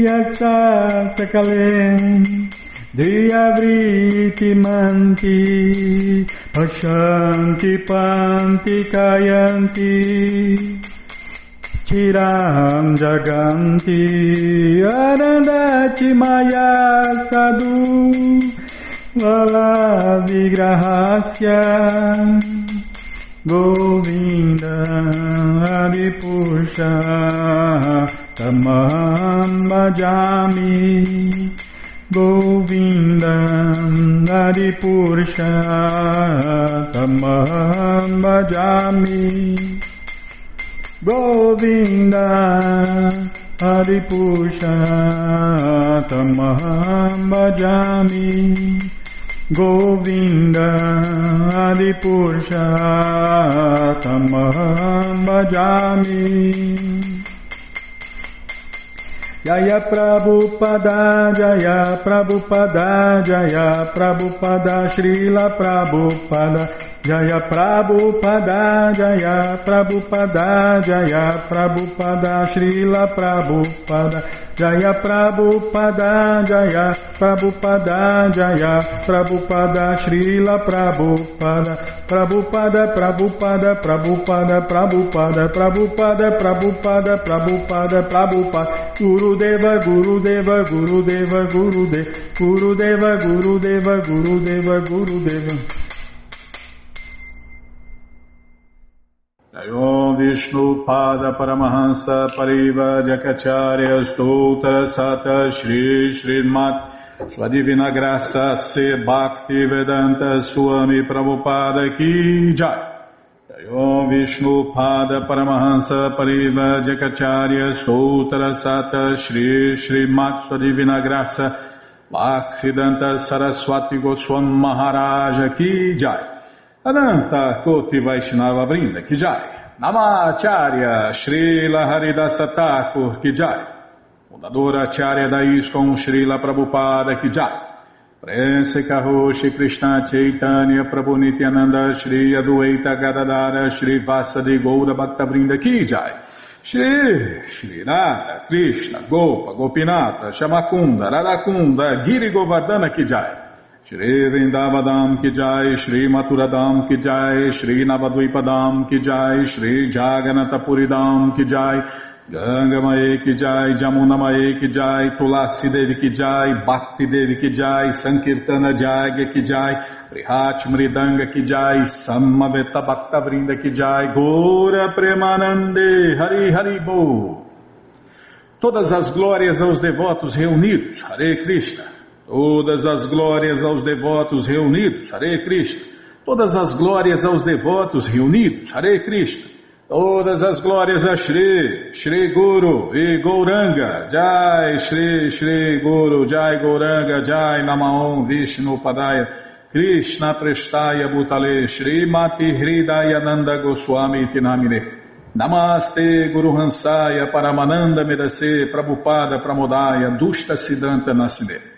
Yasa Sakalen Diyavriti Manti Pashanti Panti Kayanti Chiram Jaganti Anandati Maya Sadhu Vala Vigrahasya Govinda Adipurusha Tamaham Bhajami Govinda Adipurusha Tamaham Bhajami Govinda Hari Purushotamaham bhajami. Govinda Hari Purushotamaham bhajami. Jaya Prabhupada, Jaya Prabhupada, Jaya Prabhupada, Srila Prabhupada, Jaya Prabhupada, Jaya Prabhupada, Jaya Prabhupada, Srila Prabhupada, Jaya Prabhupada, Jaya Prabhupada, Jaya Prabhupada, Srila Prabhupada, Prabhupada, Prabhupada, Prabhupada, Prabhupada, Prabhupada, Prabhupada, Prabhupada, Prabhupada, Gurudeva, Gurudeva, Gurudeva, Gurudeva, Gurudeva, Gurudeva, Gurudeva, Gurudeva. Om Vishnu Pada Paramahansa Pariva Jakacharya Stoutra Sata Shri Srimat Sua Divina Graça Se Bhakti Vedanta Swami Prabhupada Ki Jai. Om Vishnu Pada Paramahansa Pariva Jakacharya Stoutra Sata Shri Srimat Sua Divina Graça Bhaktivedanta Saraswati Goswami Maharaja Ki Jai. Ananta Koti Vaishnava Vrinda Ki Jai. Namacharya Srila Haridasa Thakur Ki Jai. Fundadora Acharya da ISKCON Srila Prabhupada Ki Jai. Prense Karoshi Krishna Chaitanya Prabhu Nityananda Shri Adueita Gadadara Shri Vasadi Goura Bhakta Vrinda Ki Jai. Shri Radha Krishna Gopa Gopinata Shamakunda Radakunda Giri Govardhana Ki Jai. Shri Vrindavadam Ki Jai, Shri Maturadam Ki Jai, Shri Navadvipadam Ki Jai, Shri Jaganatapuridam Ki Jai, Ganga Mae Ki Jai, Jamuna Mae Ki Jai, Tulasi Devi Ki Jai, Bhakti Devi Ki Jai, Sankirtana Jagya Ki Jai, Prihat Mridanga Ki Jai, Samaveta Bhakta Vrinda Ki Jai, Gora Premanande, Hari Hari Bo. Todas as glórias aos devotos reunidos, Hare Krishna. Todas as glórias aos devotos reunidos, Hare Krishna. Todas as glórias aos devotos reunidos, Hare Krishna. Todas as glórias a Shri, Shri Guru e Gauranga, Jai Shri, Shri Guru, Jai Gauranga, Jai Namaon Vishnu Padaya, Krishna Prestaya Bhutale, Shri Mati Hridayananda Goswami Tinamine. Namaste Guru Hansaya Paramananda Medase Prabhupada Pramodaya Dushta Siddhanta Nasine.